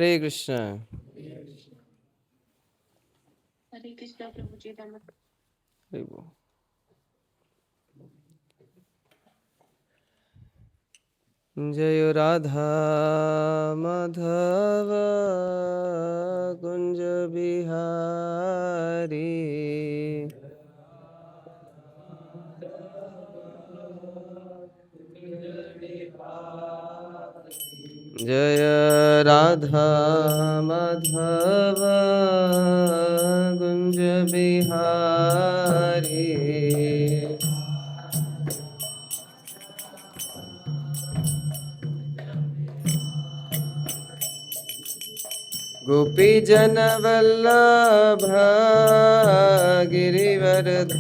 हरे कृष्णा। हरे कृष्णा प्रभु जी नमः। हरि बोल। जय राधा माधव कुंज बिहारी। जय राधा माधव कुंज बिहारी। गोपी जन वल्लभ गिरिवरधारी।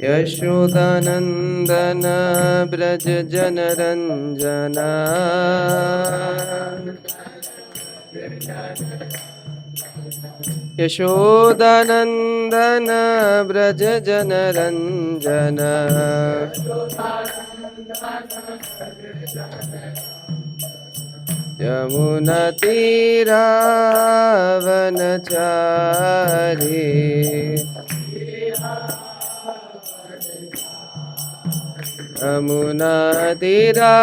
यशोदानंदन ब्रज जन रंजना। यशोदानंदन ब्रज जन रंजन। यमुना तीरावनचारी। यमुना तीरावनचारी।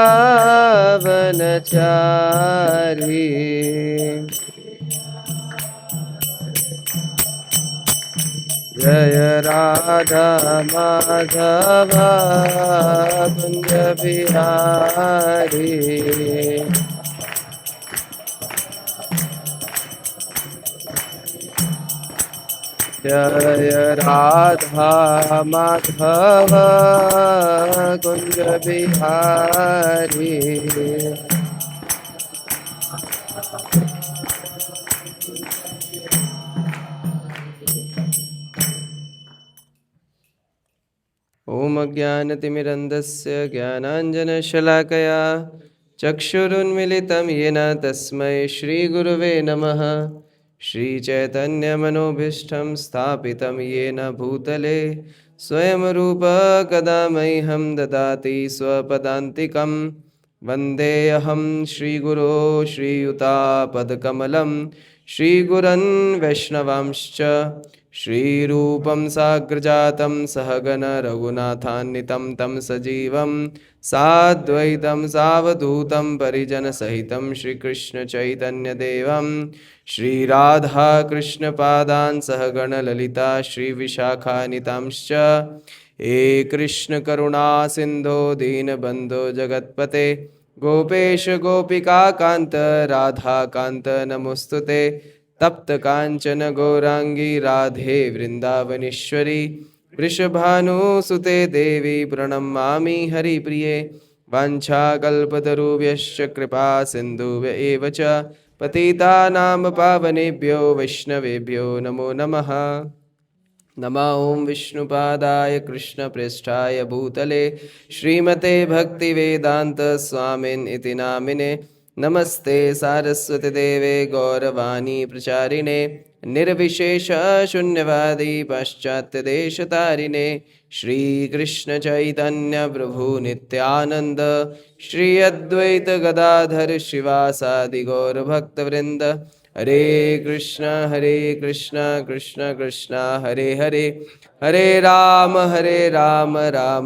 जय राधा माधव कुंज बिहारी। जय राधा माधव कुंज बिहारी। ओम अज्ञानतिमिरन्धस्य ज्ञानाञ्जनशलाकया चक्षुरुन्मिलितं येन तस्मै श्रीगुरुवे नमः। श्रीचैतन्यमनोभीष्टं स्थापितं येन भूतले स्वयं रूप कदा मह्यं ददाति स्वपदान्तिकं। वन्देऽहं श्रीगुरो श्रीयुतापदकमलं श्रीगुरन् वैष्णवांश्च। श्रीरूपं साग्रजातं सहगण रघुनाथान्वितं तं सजीवं साद्वैतं सावधूतं परिजनसहितं श्रीकृष्णचैतन्यदेवं श्रीराधाकृष्णपादान् सहगण ललिता श्रीविशाखान्वितांश्च। हे कृष्णकरुणा सिन्धो दीनबन्धो जगत्पते गोपेश गोपिकान्त राधाकान्त नमोस्तुते। तप्त कांचन गौरांगी राधे वृंदावनेश्वरी वृषभानुसुते देवी प्रणमामि हरिप्रिये। वाञ्छाकल्पतरुभ्यश्च कृपा सिन्धुभ्य एव च पतितानां पावनेभ्यो वैष्णवेभ्यो नमो नमः। नमः ओं विष्णुपादाय कृष्णप्रेष्ठाय भूतले श्रीमते भक्तिवेदांत स्वामिन् इति नामिने। नमस्ते सारस्वती देवे गौरवाणी प्रचारिणे निर्विशेष शून्यवादी पाश्चात्यदेशतारिणे। श्रीकृष्ण चैतन्य प्रभु नित्यानंद श्री अद्वैत गदाधर शिवासादि गौरभक्तवृंद। हरे कृष्ण कृष्ण कृष्ण हरे हरे हरे राम राम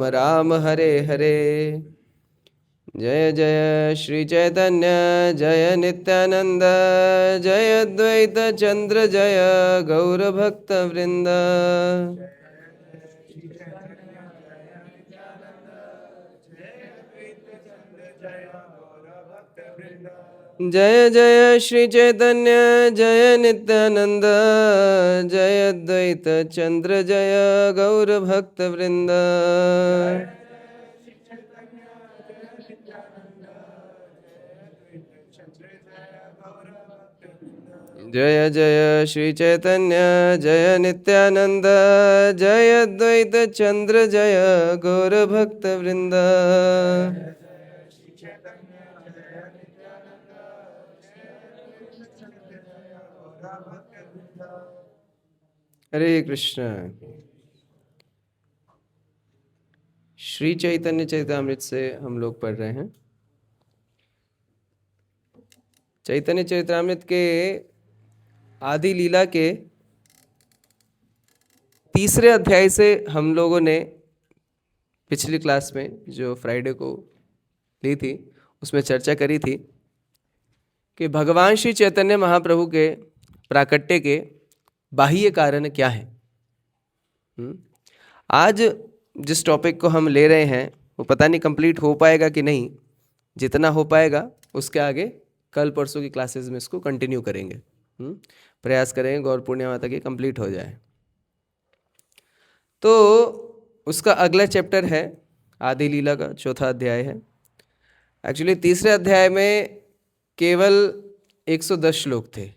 राम हरे हरे। जय जय श्री चैतन्य जय नित्यानंद जय अद्वैत चंद्र जय गौरभक्तवृंद। जय जय श्री चैतन्य जय नित्यानंद जय अद्वैत चंद्र जय गौर भक्त वृंद। जय जय श्री चैतन्य जय नित्यानंद जय अद्वैत चंद्र जय गौर भक्त वृंद। हरे कृष्ण। श्री चैतन्य चैतामृत से हम लोग पढ़ रहे हैं। चैतन्य चैतामृत के आदि लीला के तीसरे अध्याय से हम लोगों ने पिछली क्लास में जो फ्राइडे को ली थी उसमें चर्चा करी थी कि भगवान श्री चैतन्य महाप्रभु के प्राकट्य के बाह्य कारण क्या है। आज जिस टॉपिक को हम ले रहे हैं वो पता नहीं कंप्लीट हो पाएगा कि नहीं। जितना हो पाएगा उसके आगे कल परसों की क्लासेस में इसको कंटिन्यू करेंगे। प्रयास करेंगे गौर पूर्णिमा तक ये कंप्लीट हो जाए। तो उसका अगला चैप्टर है आदि लीला का चौथा अध्याय है। एक्चुअली तीसरे अध्याय में केवल 110 श्लोक थे,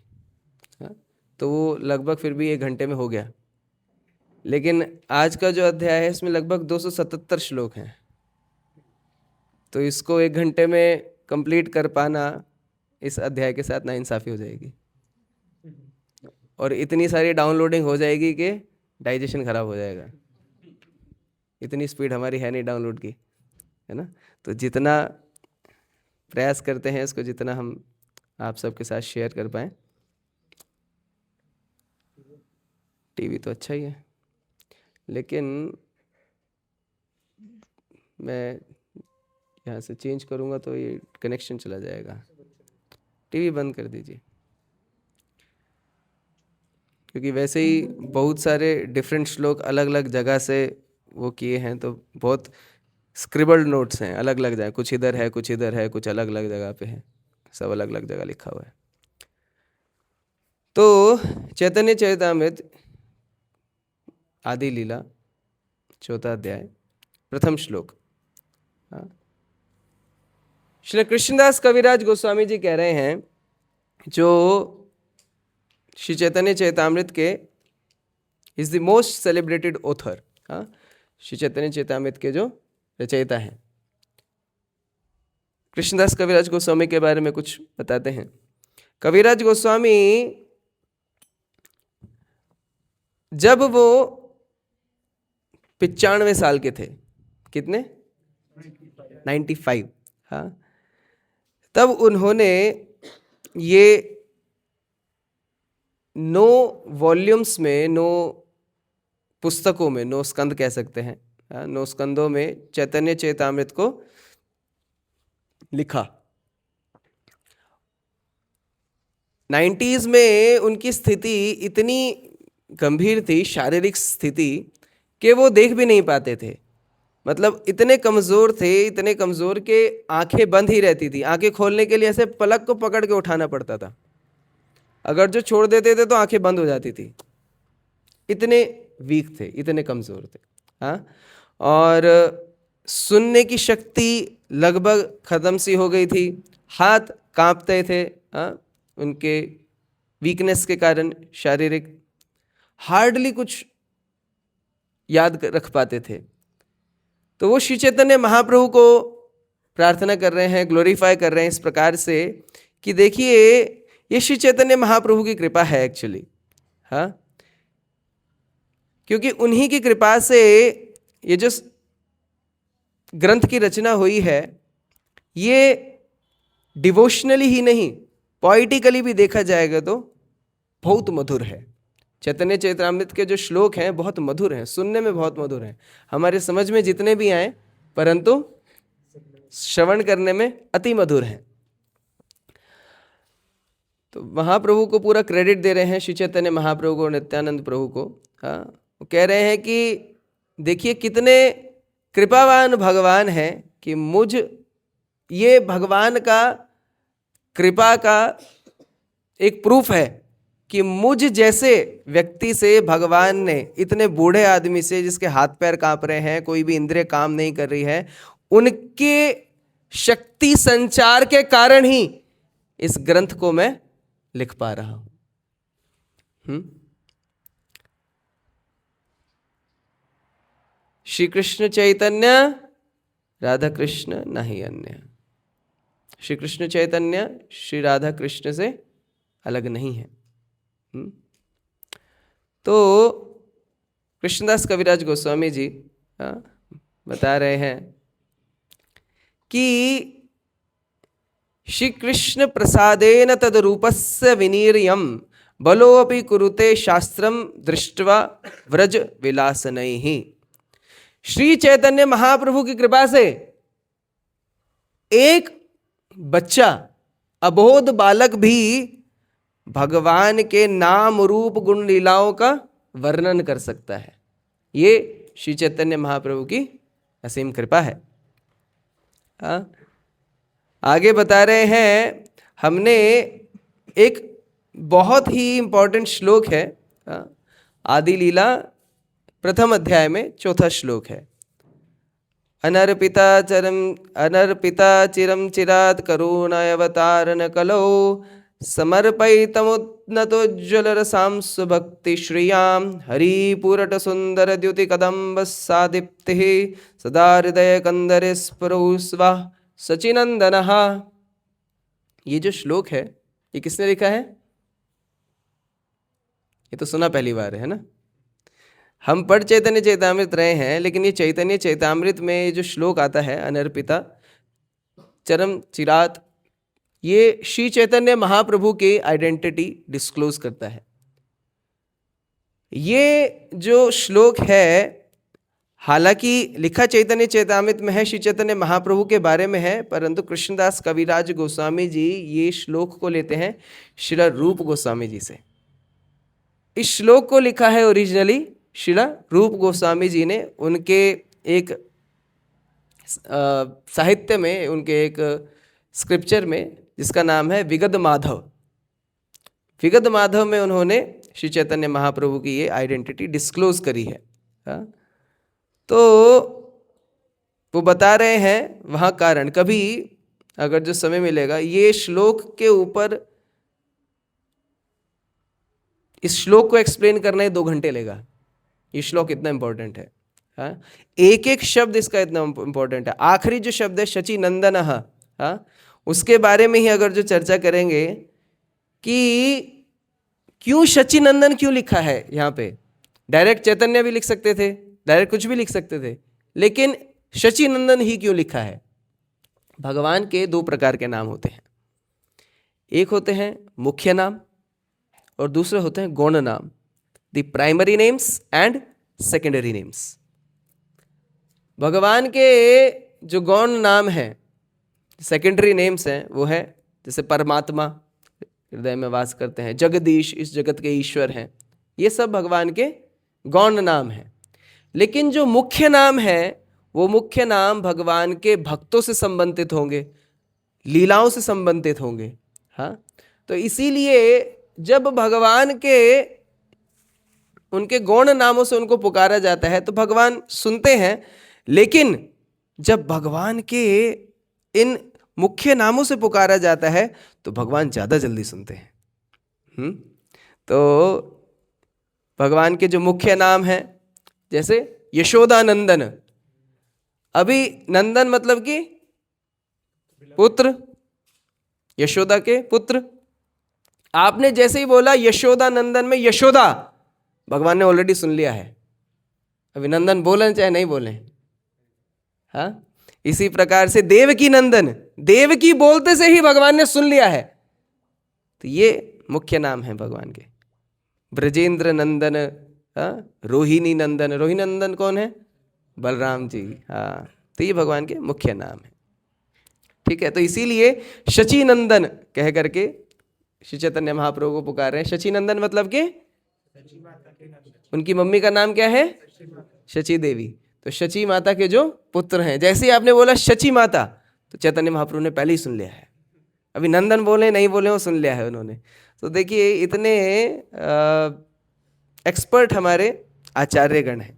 तो वो लगभग फिर भी 1 घंटे में हो गया। लेकिन आज का जो अध्याय है इसमें लगभग 277 श्लोक हैं, तो इसको 1 घंटे में कंप्लीट कर पाना इस अध्याय के साथ नाइंसाफ़ी हो जाएगी और इतनी सारी डाउनलोडिंग हो जाएगी कि डाइजेशन खराब हो जाएगा। इतनी स्पीड हमारी है नहीं डाउनलोड की, है ना। तो जितना प्रयास करते हैं इसको जितना हम आप सबके साथ शेयर कर पाएँ। टीवी तो अच्छा ही है, लेकिन मैं यहाँ से चेंज करूँगा तो ये कनेक्शन चला जाएगा। टीवी बंद कर दीजिए, क्योंकि वैसे ही बहुत सारे डिफरेंट श्लोक अलग अलग जगह से वो किए हैं, तो बहुत स्क्रिबल्ड नोट्स हैं, अलग अलग जगह, कुछ इधर है कुछ इधर है कुछ अलग अलग जगह पे है, सब अलग अलग जगह लिखा हुआ है। तो चैतन्य चैतामृत आदि लीला चौथा अध्याय प्रथम श्लोक। श्री कृष्णदास कविराज गोस्वामी जी कह रहे हैं, जो श्री चैतन्य चैतामृत के is the most celebrated author. Shri Chaitanya Chaitamrit के जो रचयिता हैं, कृष्णदास कविराज गोस्वामी के बारे में कुछ बताते हैं। कविराज गोस्वामी जब वो 95 साल के थे, कितने 95, हाँ, तब उन्होंने ये 9 वॉल्यूम्स में, 9 पुस्तकों में, 9 स्कंद कह सकते हैं, 9 स्कंदों में चैतन्य चैतामृत को लिखा। 90s में उनकी स्थिति इतनी गंभीर थी, शारीरिक स्थिति, कि वो देख भी नहीं पाते थे। मतलब इतने कमज़ोर थे, इतने कमज़ोर के आंखें बंद ही रहती थी। आंखें खोलने के लिए ऐसे पलक को पकड़ के उठाना पड़ता था, अगर जो छोड़ देते थे तो आंखें बंद हो जाती थी। इतने वीक थे, इतने कमज़ोर थे। हाँ, और सुनने की शक्ति लगभग ख़त्म सी हो गई थी, हाथ कांपते थे, हाँ, उनके वीकनेस के कारण शारीरिक, हार्डली कुछ याद रख पाते थे। तो वो श्री चैतन्य महाप्रभु को प्रार्थना कर रहे हैं, ग्लोरीफाई कर रहे हैं इस प्रकार से कि देखिए ये श्री चैतन्य महाप्रभु की कृपा है एक्चुअली, हाँ, क्योंकि उन्हीं की कृपा से ये जो ग्रंथ की रचना हुई है, ये डिवोशनली ही नहीं, पोइटिकली भी देखा जाएगा तो बहुत मधुर है। चैतन्य चैतामृत के जो श्लोक हैं बहुत मधुर हैं, सुनने में बहुत मधुर हैं, हमारे समझ में जितने भी आए परंतु श्रवण करने में अति मधुर हैं। तो महाप्रभु को पूरा क्रेडिट दे रहे हैं, श्री चैतन्य महाप्रभु को, नित्यानंद प्रभु को। हाँ, वो कह रहे हैं कि देखिए कितने कृपावान भगवान हैं कि मुझ, ये भगवान का कृपा का एक प्रूफ है कि मुझ जैसे व्यक्ति से भगवान ने, इतने बूढ़े आदमी से जिसके हाथ पैर कांप रहे हैं, कोई भी इंद्रिय काम नहीं कर रही है, उनके शक्ति संचार के कारण ही इस ग्रंथ को मैं लिख पा रहा हूं। श्री कृष्ण चैतन्य राधा कृष्ण नहीं अन्य। श्री कृष्ण चैतन्य श्री राधा कृष्ण से अलग नहीं है। तो कृष्णदास कविराज गोस्वामी जी बता रहे हैं कि श्री कृष्ण प्रसादेन तद रूपस्य विनिर्यम बलोऽपि कुरुते शास्त्रम दृष्ट्वा व्रज विलासनैः। श्री चैतन्य महाप्रभु की कृपा से एक बच्चा, अबोध बालक भी भगवान के नाम रूप गुण लीलाओं का वर्णन कर सकता है। ये श्री चैतन्य महाप्रभु की असीम कृपा है। आगे बता रहे हैं, हमने एक बहुत ही इंपॉर्टेंट श्लोक है, आदि लीला प्रथम अध्याय में चौथा श्लोक है। अनर्पिता चिरम चिरात् करुणावतारण कलौ समर्पयितमुन्नतोज्ज्वल रसां स्वभक्ति श्रियां हरिपुरट सुंदर द्युति कदम्ब सादीप्तिः सदा हृदय कंदरे स्फुरौ सचिनंदनः। ये जो श्लोक है, ये किसने लिखा है? ये तो सुना पहली बार है ना। हम पढ़ चैतन्य चैतामृत रहे हैं, लेकिन ये चैतन्य चैतामृत में जो श्लोक आता है अनर्पिता चरम चिरात, ये श्री चैतन्य महाप्रभु के आइडेंटिटी डिस्क्लोज करता है। ये जो श्लोक है, हालांकि लिखा चैतन्य चैतामृत में है, श्री चैतन्य महाप्रभु के बारे में है, परंतु कृष्णदास कविराज गोस्वामी जी ये श्लोक को लेते हैं श्रील रूप गोस्वामी जी से। इस श्लोक को लिखा है ओरिजिनली श्रील रूप गोस्वामी जी ने, उनके एक साहित्य में, उनके एक स्क्रिप्चर में, जिसका नाम है विगद माधव। विगद माधव में उन्होंने श्री चैतन्य महाप्रभु की ये आइडेंटिटी डिस्क्लोज करी है। तो वो बता रहे हैं वहाँ कारण, कभी अगर जो समय मिलेगा ये श्लोक के ऊपर, इस श्लोक को एक्सप्लेन करना ही 2 घंटे लेगा। ये श्लोक इतना इंपॉर्टेंट है। एक एक शब्द इसका इतना इंपॉर्टेंट है। आखिरी जो शब्द है शची नंदन, उसके बारे में ही अगर जो चर्चा करेंगे कि क्यों शची नंदन क्यों लिखा है यहाँ पे। डायरेक्ट चैतन्य भी लिख सकते थे, डायरेक्ट कुछ भी लिख सकते थे, लेकिन शची नंदन ही क्यों लिखा है? भगवान के 2 प्रकार के नाम होते हैं। एक होते हैं मुख्य नाम और दूसरे होते हैं गौण नाम, the primary names and secondary names. भगवान के जो गौण नाम हैं, सेकेंडरी नेम्स हैं, वो है जैसे परमात्मा, हृदय में वास करते हैं, जगदीश, इस जगत के ईश्वर हैं, ये सब भगवान के गौण नाम हैं। लेकिन जो मुख्य नाम है, वो मुख्य नाम भगवान के भक्तों से संबंधित होंगे, लीलाओं से संबंधित होंगे। तो इसीलिए जब भगवान के उनके गौण नामों से उनको पुकारा जाता है तो भगवान सुनते हैं, लेकिन जब भगवान के इन मुख्य नामों से पुकारा जाता है तो भगवान ज़्यादा जल्दी सुनते हैं। तो भगवान के जो मुख्य नाम हैं, जैसे यशोदा नंदन, अभी नंदन मतलब कि पुत्र, यशोदा के पुत्र। आपने जैसे ही बोला यशोदा नंदन में यशोदा, भगवान ने ऑलरेडी सुन लिया है। अभी नंदन बोलें चाहे नहीं बोलें। इसी प्रकार से देवकी नंदन, देवकी बोलते से ही भगवान ने सुन लिया है। तो ये मुख्य नाम है भगवान के। ब्रजेंद्र नंदन, रोहिणी नंदन, रोहिणी नंदन कौन है? बलराम जी। तो ये भगवान के मुख्य नाम है। ठीक है, तो इसीलिए शची नंदन कह करके श्री चैतन्य महाप्रभु को पुकार रहे हैं। शची नंदन मतलब कि उनकी मम्मी का नाम क्या है? शची देवी। तो शची माता के जो पुत्र हैं, जैसे ही आपने बोला शची माता तो चैतन्य महाप्रभु ने पहले ही सुन लिया है। अभी नंदन बोले नहीं बोले, वो सुन लिया है उन्होंने। तो देखिए इतने एक्सपर्ट हमारे आचार्यगण हैं।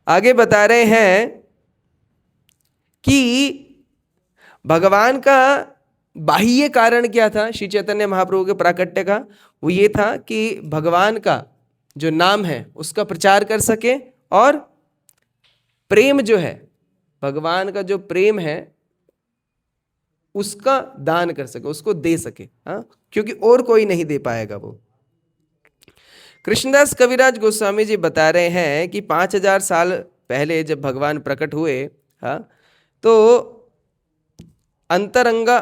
आगे बता रहे हैं कि भगवान का बाह्य कारण क्या था श्री चैतन्य महाप्रभु के प्राकट्य का। वो ये था कि भगवान का जो नाम है उसका प्रचार कर सके और प्रेम जो है, भगवान का जो प्रेम है उसका दान कर सके, उसको दे सके। क्योंकि और कोई नहीं दे पाएगा वो। कृष्णदास कविराज गोस्वामी जी बता रहे हैं कि 5000 साल पहले जब भगवान प्रकट हुए, हाँ, तो अंतरंगा,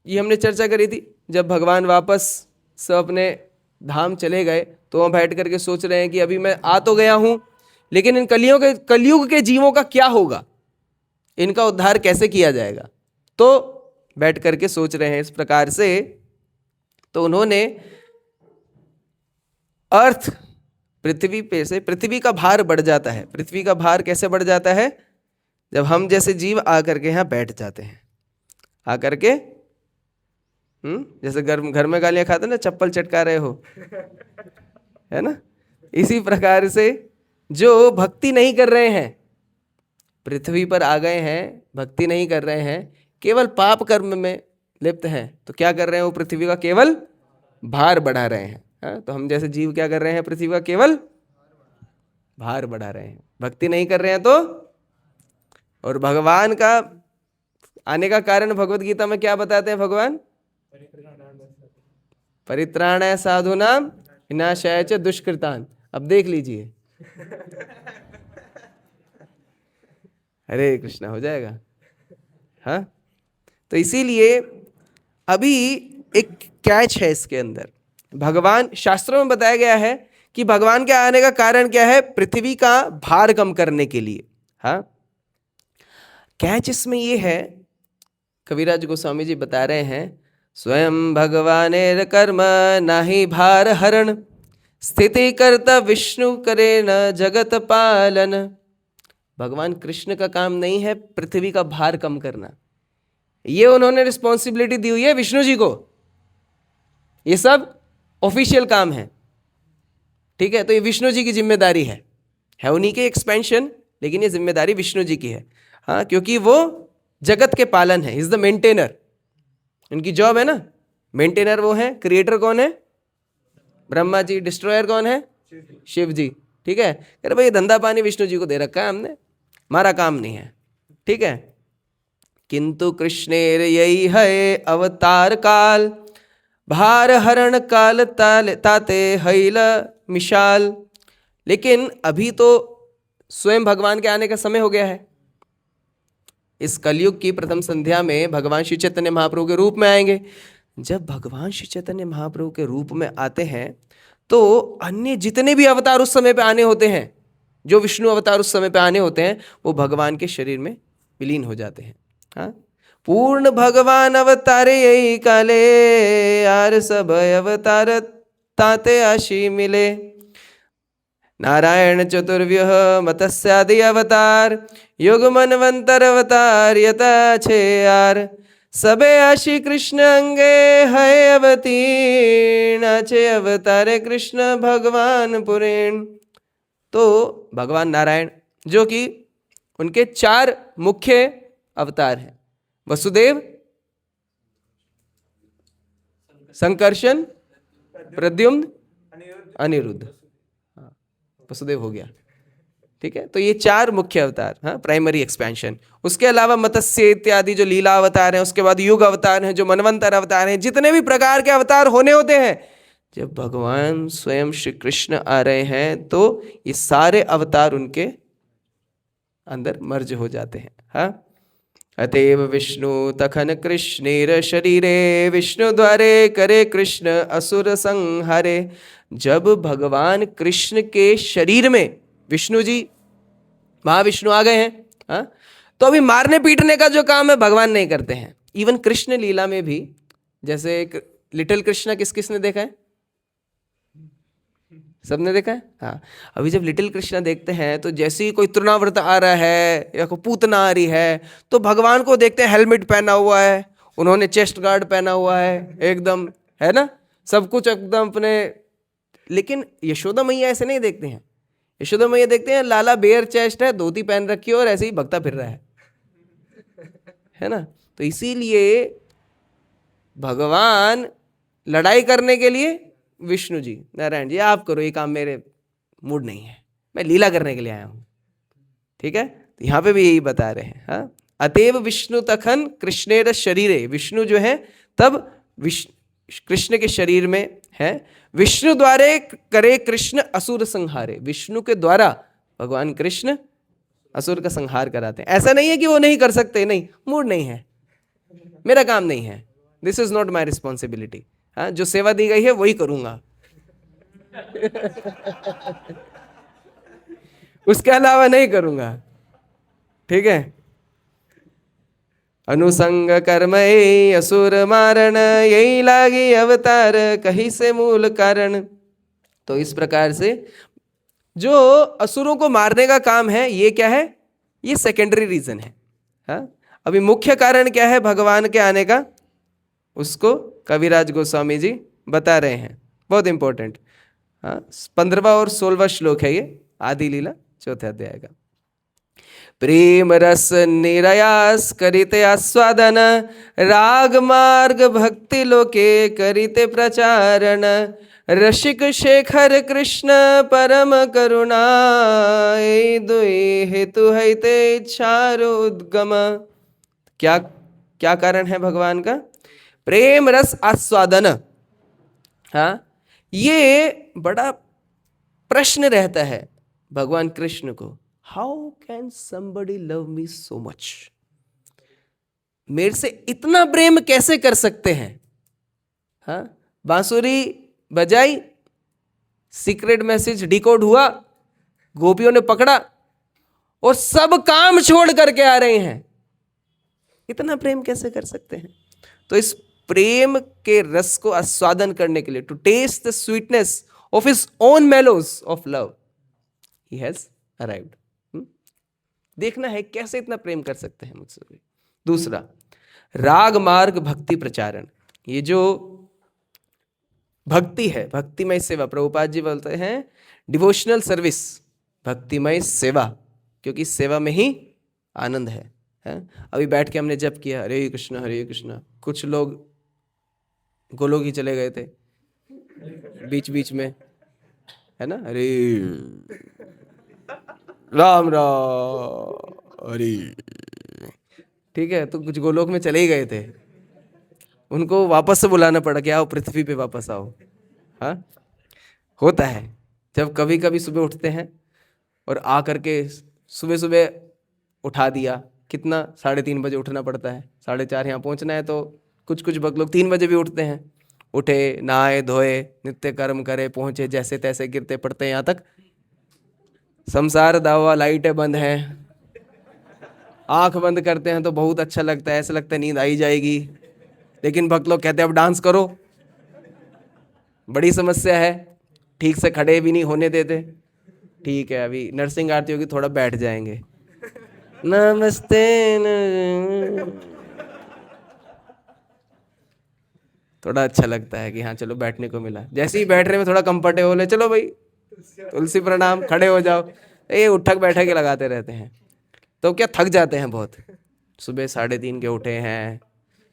ये हमने चर्चा करी थी, जब भगवान वापस सब अपने धाम चले गए तो वहाँ बैठ करके सोच रहे हैं कि अभी मैं आ तो गया हूँ, लेकिन इन कलयुग के जीवों का क्या होगा, इनका उद्धार कैसे किया जाएगा। तो बैठ करके सोच रहे हैं इस प्रकार से। तो उन्होंने अर्थ, पृथ्वी पे से पृथ्वी का भार बढ़ जाता है। पृथ्वी का भार कैसे बढ़ जाता है? जब हम जैसे जीव आकर के यहाँ बैठ जाते हैं, आकर के जैसे घर में गालियाँ खाते ना, चप्पल चटका रहे हो, है ना, इसी प्रकार से जो भक्ति नहीं कर रहे हैं, पृथ्वी पर आ गए हैं, भक्ति नहीं कर रहे हैं, केवल पाप कर्म में लिप्त हैं, तो क्या कर रहे हैं? वो पृथ्वी का केवल भार बढ़ा रहे हैं। हाँ, तो हम जैसे जीव क्या कर रहे हैं? पृथ्वी का केवल भार बढ़ा रहे हैं, भक्ति नहीं कर रहे हैं। तो और भगवान का आने का कारण भगवत गीता में क्या बताते हैं भगवान? परित्राणाय साधूनां विनाशाय च दुष्कृतान्। अब देख लीजिए, हरे कृष्णा हो जाएगा। हाँ, तो इसीलिए अभी एक कैच है इसके अंदर। भगवान, शास्त्रों में बताया गया है कि भगवान के आने का कारण क्या है? पृथ्वी का भार कम करने के लिए। हाँ, कैच इसमें ये है, कविराज गोस्वामी जी बता रहे हैं, स्वयं भगवानेर कर्म नाही भार हरण, स्थिति करता विष्णु करे न जगत पालन। भगवान कृष्ण का काम नहीं है पृथ्वी का भार कम करना, ये उन्होंने रिस्पॉन्सिबिलिटी दी हुई है विष्णु जी को, ये सब ऑफिशियल काम है। ठीक है, तो ये विष्णु जी की जिम्मेदारी है उन्हीं के एक्सपेंशन, लेकिन ये जिम्मेदारी विष्णु जी की है। हाँ, क्योंकि वो जगत के पालन है, इज द मेंटेनर, उनकी जॉब है ना। मेंटेनर वो है, क्रिएटर कौन है? ब्रह्मा जी, डिस्ट्रॉयर कौन है? शिव जी। ठीक है, अरे भाई धंधा पानी विष्णु जी को दे रखा है हमने, हमारा काम नहीं है। ठीक है, किंतु कृष्णेर यही है अवतार काल, भार हरण काल ताते हैल मिशाल। लेकिन अभी तो स्वयं भगवान के आने का समय हो गया है। इस कलयुग की प्रथम संध्या में भगवान श्री चैतन्य महाप्रभु के रूप में आएंगे। जब भगवान श्री चैतन्य महाप्रभु के रूप में आते हैं तो अन्य जितने भी अवतार उस समय पे आने होते हैं, जो विष्णु अवतार उस समय पे आने होते हैं, वो भगवान के शरीर में विलीन हो जाते हैं। हाँ, पूर्ण भगवान अवतारे यही काले, यार सब अवतार ताते आशी मिले। नारायण चतुर्व्यूह मत्स्यादि अवतार, युग मनवंतर अवतार यथा छे यार। सबे आशी कृष्ण अंगे है अवतीर्ण, छे अवतारे कृष्ण भगवान पुरेण। तो भगवान नारायण, जो कि उनके 4 मुख्य अवतार हैं, वसुदेव, संकर्षण, प्रद्युम्न, अनिरुद्ध। हाँ, वसुदेव हो गया। ठीक है, तो ये 4 मुख्य अवतार, हाँ, प्राइमरी एक्सपेंशन। उसके अलावा मत्स्य इत्यादि जो लीला अवतार हैं, उसके बाद युग अवतार हैं, जो मनवंतर अवतार हैं, जितने भी प्रकार के अवतार होने होते हैं, जब भगवान स्वयं श्री कृष्ण आ रहे हैं तो ये सारे अवतार उनके अंदर मर्ज हो जाते हैं। हाँ, अतएव विष्णु तखन कृष्णेर शरीरे, विष्णु द्वारे करे कृष्ण असुर संहारे। जब भगवान कृष्ण के शरीर में विष्णु जी, महाविष्णु आ गए हैं, हाँ, तो अभी मारने पीटने का जो काम है भगवान नहीं करते हैं। इवन कृष्ण लीला में भी, जैसे एक लिटिल कृष्णा किसने देखा है? सबने देखा है। हाँ, अभी जब लिटिल कृष्णा देखते हैं तो जैसे ही कोई तृणाव्रत आ रहा है या कोई पूतना आ रही है तो भगवान को देखते हैं, हेलमेट पहना हुआ है, उन्होंने चेस्ट गार्ड पहना हुआ है, एकदम, है ना, सब कुछ एकदम अपने। लेकिन यशोदा मैया ऐसे नहीं देखते हैं। यशोदा मैया देखते हैं लाला बेयर चेस्ट है, धोती पहन रखी है और ऐसे ही भगता फिर रहा है ना। तो इसीलिए भगवान लड़ाई करने के लिए विष्णु जी, नारायण जी आप करो ये काम, मेरे मूड नहीं है, मैं लीला करने के लिए आया हूँ। ठीक है, तो यहाँ पे भी यही बता रहे हैं। हाँ, अतएव विष्णु तखन कृष्णेर शरीरे, विष्णु जो है तब कृष्ण के शरीर में है। विष्णु द्वारे करे कृष्ण असुर संहारे, विष्णु के द्वारा भगवान कृष्ण असुर का संहार कराते हैं। ऐसा नहीं है कि वो नहीं कर सकते, नहीं, मूड नहीं है, मेरा काम नहीं है, this is not my responsibility. हाँ, जो सेवा दी गई है वही करूंगा उसके अलावा नहीं करूंगा। ठीक है। अनुसंग कर्म ए असुर मारण, यही लागी अवतार कहीं से मूल कारण। तो इस प्रकार से जो असुरों को मारने का काम है, ये क्या है, ये सेकेंडरी रीजन है। हाँ, अभी मुख्य कारण क्या है भगवान के आने का, उसको कविराज गोस्वामी जी बता रहे हैं, बहुत इंपॉर्टेंट। हाँ, 15वां और 16वां श्लोक है ये, आदि लीला 4थे अध्याय का। प्रेम रस निरयास करिते आस्वादन, राग मार्ग भक्ति लोके करिते प्रचारण, रसिक शेखर कृष्ण परम करुणा, ए दुई हेतु हैते इच्छारो उद्गम। क्या क्या कारण है भगवान का? प्रेम रस आस्वादन। हाँ, ये बड़ा प्रश्न रहता है भगवान कृष्ण को, how can somebody love me so much, मेरे से इतना प्रेम कैसे कर सकते हैं। हाँ, बांसुरी बजाई, सीक्रेट मैसेज डिकोड हुआ, गोपियों ने पकड़ा और सब काम छोड़ करके आ रहे हैं, इतना प्रेम कैसे कर सकते हैं। तो इस प्रेम के रस को आस्वादन करने के लिए, to taste the sweetness of his own mellows of love, he has arrived. देखना है कैसे इतना प्रेम कर सकते हैं मुझसे। दूसरा, राग मार्ग भक्ति प्रचारण। ये जो भक्ति है, भक्तिमय सेवा, प्रभुपाद जी बोलते हैं डिवोशनल सर्विस, भक्तिमय सेवा, क्योंकि सेवा में ही आनंद है। अभी बैठ के हमने जप किया हरे कृष्ण, कुछ लोग गोलोक ही चले गए थे बीच बीच में, है ना, हरे राम राम हरे, ठीक है, तो कुछ गोलोक में चले ही गए थे, उनको वापस से बुलाना पड़ा कि आओ पृथ्वी पे वापस आओ। हाँ, होता है जब कभी कभी सुबह उठते हैं और आ करके सुबह सुबह उठा दिया, कितना 3:30 बजे उठना पड़ता है, 4:30 यहाँ पहुँचना है, तो कुछ कुछ भक्त लोग 3 बजे भी उठते हैं, उठे, नहाए धोए, नित्य कर्म करे, पहुँचे, जैसे तैसे गिरते पड़ते हैं यहाँ तक, संसार दावा, लाइटें बंद हैं, आंख बंद करते हैं तो बहुत अच्छा लगता है, ऐसा लगता है नींद आई जाएगी, लेकिन भक्त लोग कहते हैं अब डांस करो, बड़ी समस्या है, ठीक से खड़े भी नहीं होने देते। ठीक है, अभी नरसिंह आरती होगी, थोड़ा बैठ जाएंगे, नमस्ते थोड़ा अच्छा लगता है कि हाँ चलो बैठने को मिला, जैसे ही बैठने में थोड़ा कंफर्टेबल है, चलो भाई तुलसी प्रणाम, खड़े हो जाओ, ये उठक बैठक के लगाते रहते हैं, तो क्या थक जाते हैं बहुत। सुबह 3:30 के उठे हैं,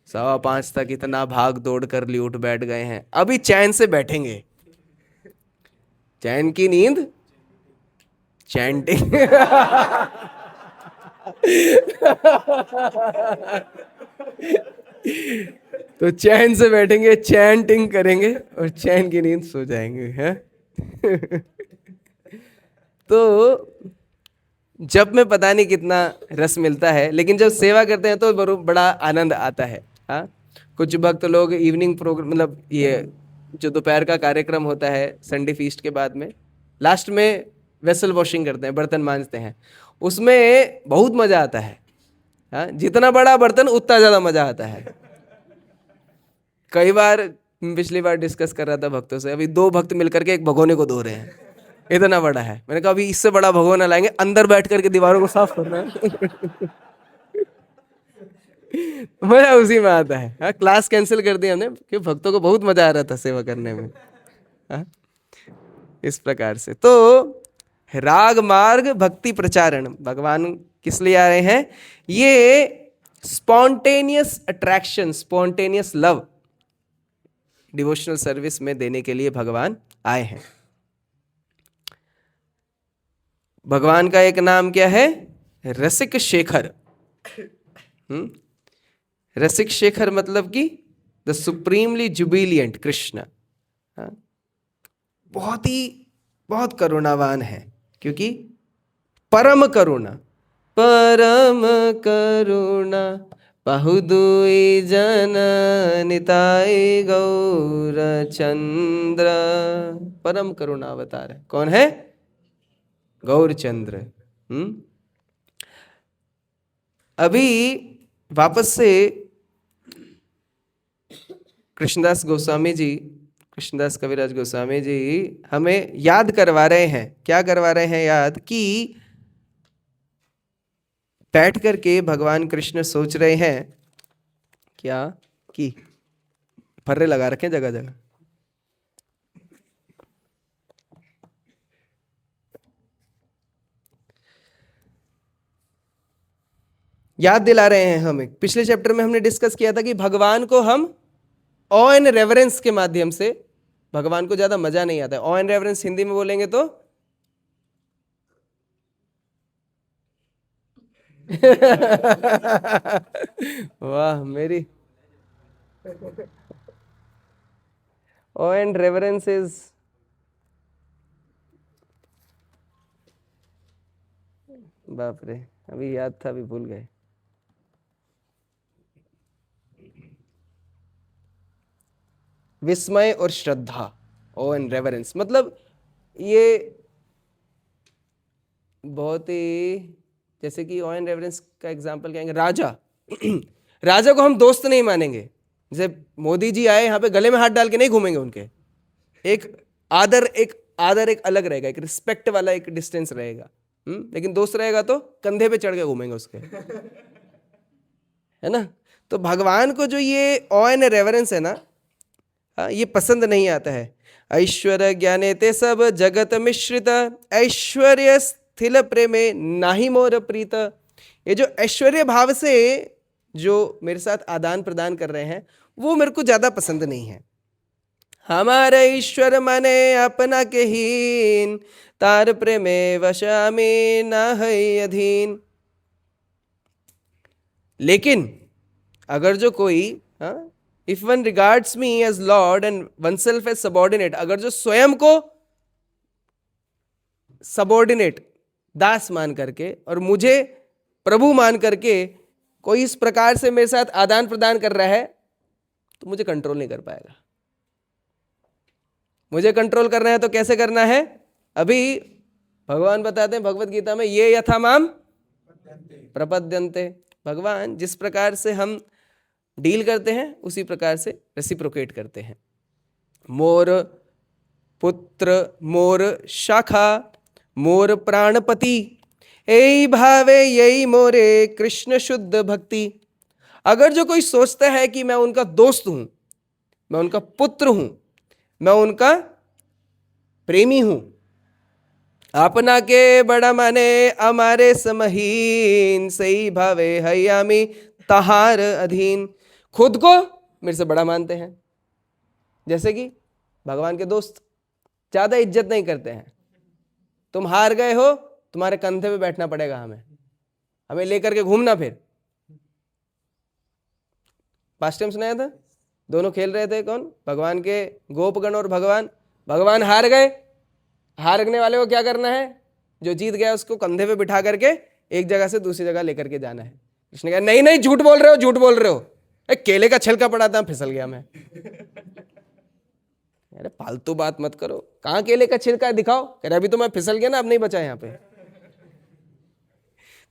5:15 तक इतना भाग दौड़ कर ली, उठ बैठ गए हैं, अभी चैन से बैठेंगे, चैन की नींद, चैंटिंग तो चैन से बैठेंगे, चैंटिंग करेंगे और चैन की नींद सो जाएंगे, हैं तो जब में पता नहीं कितना रस मिलता है, लेकिन जब सेवा करते हैं तो बड़ा आनंद आता है। हाँ, कुछ भक्त लोग इवनिंग प्रोग्राम, मतलब ये जो दोपहर का कार्यक्रम होता है संडे फीस्ट के बाद में, लास्ट में वेसल वॉशिंग करते हैं, बर्तन मांजते हैं, उसमें बहुत मजा आता है। हाँ, जितना बड़ा बर्तन उतना ज्यादा मजा आता है। कई बार, पिछली बार डिस्कस कर रहा था भक्तों से, अभी 2 भक्त मिलकर के एक भगोने को धो रहे हैं, इतना बड़ा है। मैंने कहा अभी इससे बड़ा भगोना लाएंगे, अंदर बैठ करके दीवारों को साफ करना है मजा उसी में आता है। हाँ, क्लास कैंसिल कर दी हमने, क्योंकि भक्तों को बहुत मजा आ रहा था सेवा करने में। हाँ, इस प्रकार से तो राग मार्ग भक्ति प्रचारण, भगवान किस लिए आ रहे हैं? ये spontaneous attraction, spontaneous love devotional service में देने के लिए भगवान आए हैं। भगवान का एक नाम क्या है? रसिक शेखर। रसिक शेखर मतलब कि द सुप्रीमली जुबिलियंट कृष्ण बहुत करुणावान है, क्योंकि परम करुणा, परम करुणा बहुदुई जन निताई गौर चंद्र। परम करुणा अवतार है। कौन है? गौरचंद्र। अभी वापस से कृष्णदास गोस्वामी जी, कृष्णदास कविराज गोस्वामी जी हमें याद करवा रहे हैं। क्या करवा रहे हैं याद? कि बैठ करके भगवान कृष्ण सोच रहे हैं क्या कि फर्रे लगा रखे हैं जगह जगह। याद दिला रहे हैं हमें। पिछले चैप्टर में हमने डिस्कस किया था कि भगवान को हम ऑ एंड रेवरेंस के माध्यम से, भगवान को ज्यादा मजा नहीं आता है। ऑ एंड रेवरेंस हिंदी में बोलेंगे तो वाह मेरी, ऑ एंड रेवरेंस इज बाप रे, अभी याद था अभी भूल गए। विस्मय और श्रद्धा, ओ एंड रेवरेंस, मतलब ये बहुत ही, जैसे कि ओ एंड रेवरेंस का एग्जांपल कहेंगे राजा। राजा को हम दोस्त नहीं मानेंगे। जैसे मोदी जी आए यहाँ पे, गले में हाथ डाल के नहीं घूमेंगे उनके। एक आदर एक अलग रहेगा, एक रिस्पेक्ट वाला एक डिस्टेंस रहेगा। लेकिन दोस्त रहेगा तो कंधे पे चढ़ के घूमेंगे उसके, है ना। तो भगवान को जो ये ऑ एंड रेवरेंस है ना, ये पसंद नहीं आता है। ऐश्वर्य ज्ञाने ते सब जगत मिश्रित, ऐश्वर्य स्थिल प्रेमे नाही मोर प्रीत। ये जो ऐश्वर्य भाव से जो मेरे साथ आदान प्रदान कर रहे हैं, वो मेरे को ज्यादा पसंद नहीं है। हमारे ईश्वर माने अपना के हीन, तार प्रेमे वशामी न है अधीन। लेकिन अगर जो कोई if one regards me as lord and one self as subordinate, अगर जो स्वयं को सबॉर्डिनेट दास मान करके और मुझे प्रभु मान करके कोई इस प्रकार से मेरे साथ आदान प्रदान कर रहा है, तो मुझे कंट्रोल नहीं कर पाएगा। मुझे कंट्रोल करना है तो कैसे करना है? अभी भगवान बताते हैं भगवत गीता में, ये यथा माम प्रपद्यन्ते। भगवान जिस प्रकार से हम डील करते हैं उसी प्रकार से रेसिप्रोकेट करते हैं। मोर पुत्र मोर शाखा, मोर प्राणपति, यही भावे यही मोरे कृष्ण शुद्ध भक्ति। अगर जो कोई सोचता है कि मैं उनका दोस्त हूं, मैं उनका पुत्र हूं, मैं उनका प्रेमी हूं, अपना के बड़ा माने हमारे समहीन, सही भावे हयामी तहार अधीन। खुद को मेरे से बड़ा मानते हैं। जैसे कि भगवान के दोस्त ज्यादा इज्जत नहीं करते हैं। तुम हार गए हो, तुम्हारे कंधे पे बैठना पड़ेगा, हमें लेकर के घूमना। फिर पास्ट टाइम सुनाया था, दोनों खेल रहे थे। कौन? भगवान के गोपगण और भगवान। भगवान हार गए, हारने वाले को क्या करना है? जो जीत गया उसको कंधे पे बिठा करके एक जगह से दूसरी जगह लेकर के जाना है। कृष्ण कहा नहीं नहीं, झूठ बोल रहे हो, झूठ बोल रहे हो। केले का छिलका पड़ा था, फिसल गया मैं। अरे फालतू बात मत करो, कहाँ केले का छिलका दिखाओ। कह रहे अभी तो मैं फिसल गया ना, अब नहीं बचा यहाँ पे।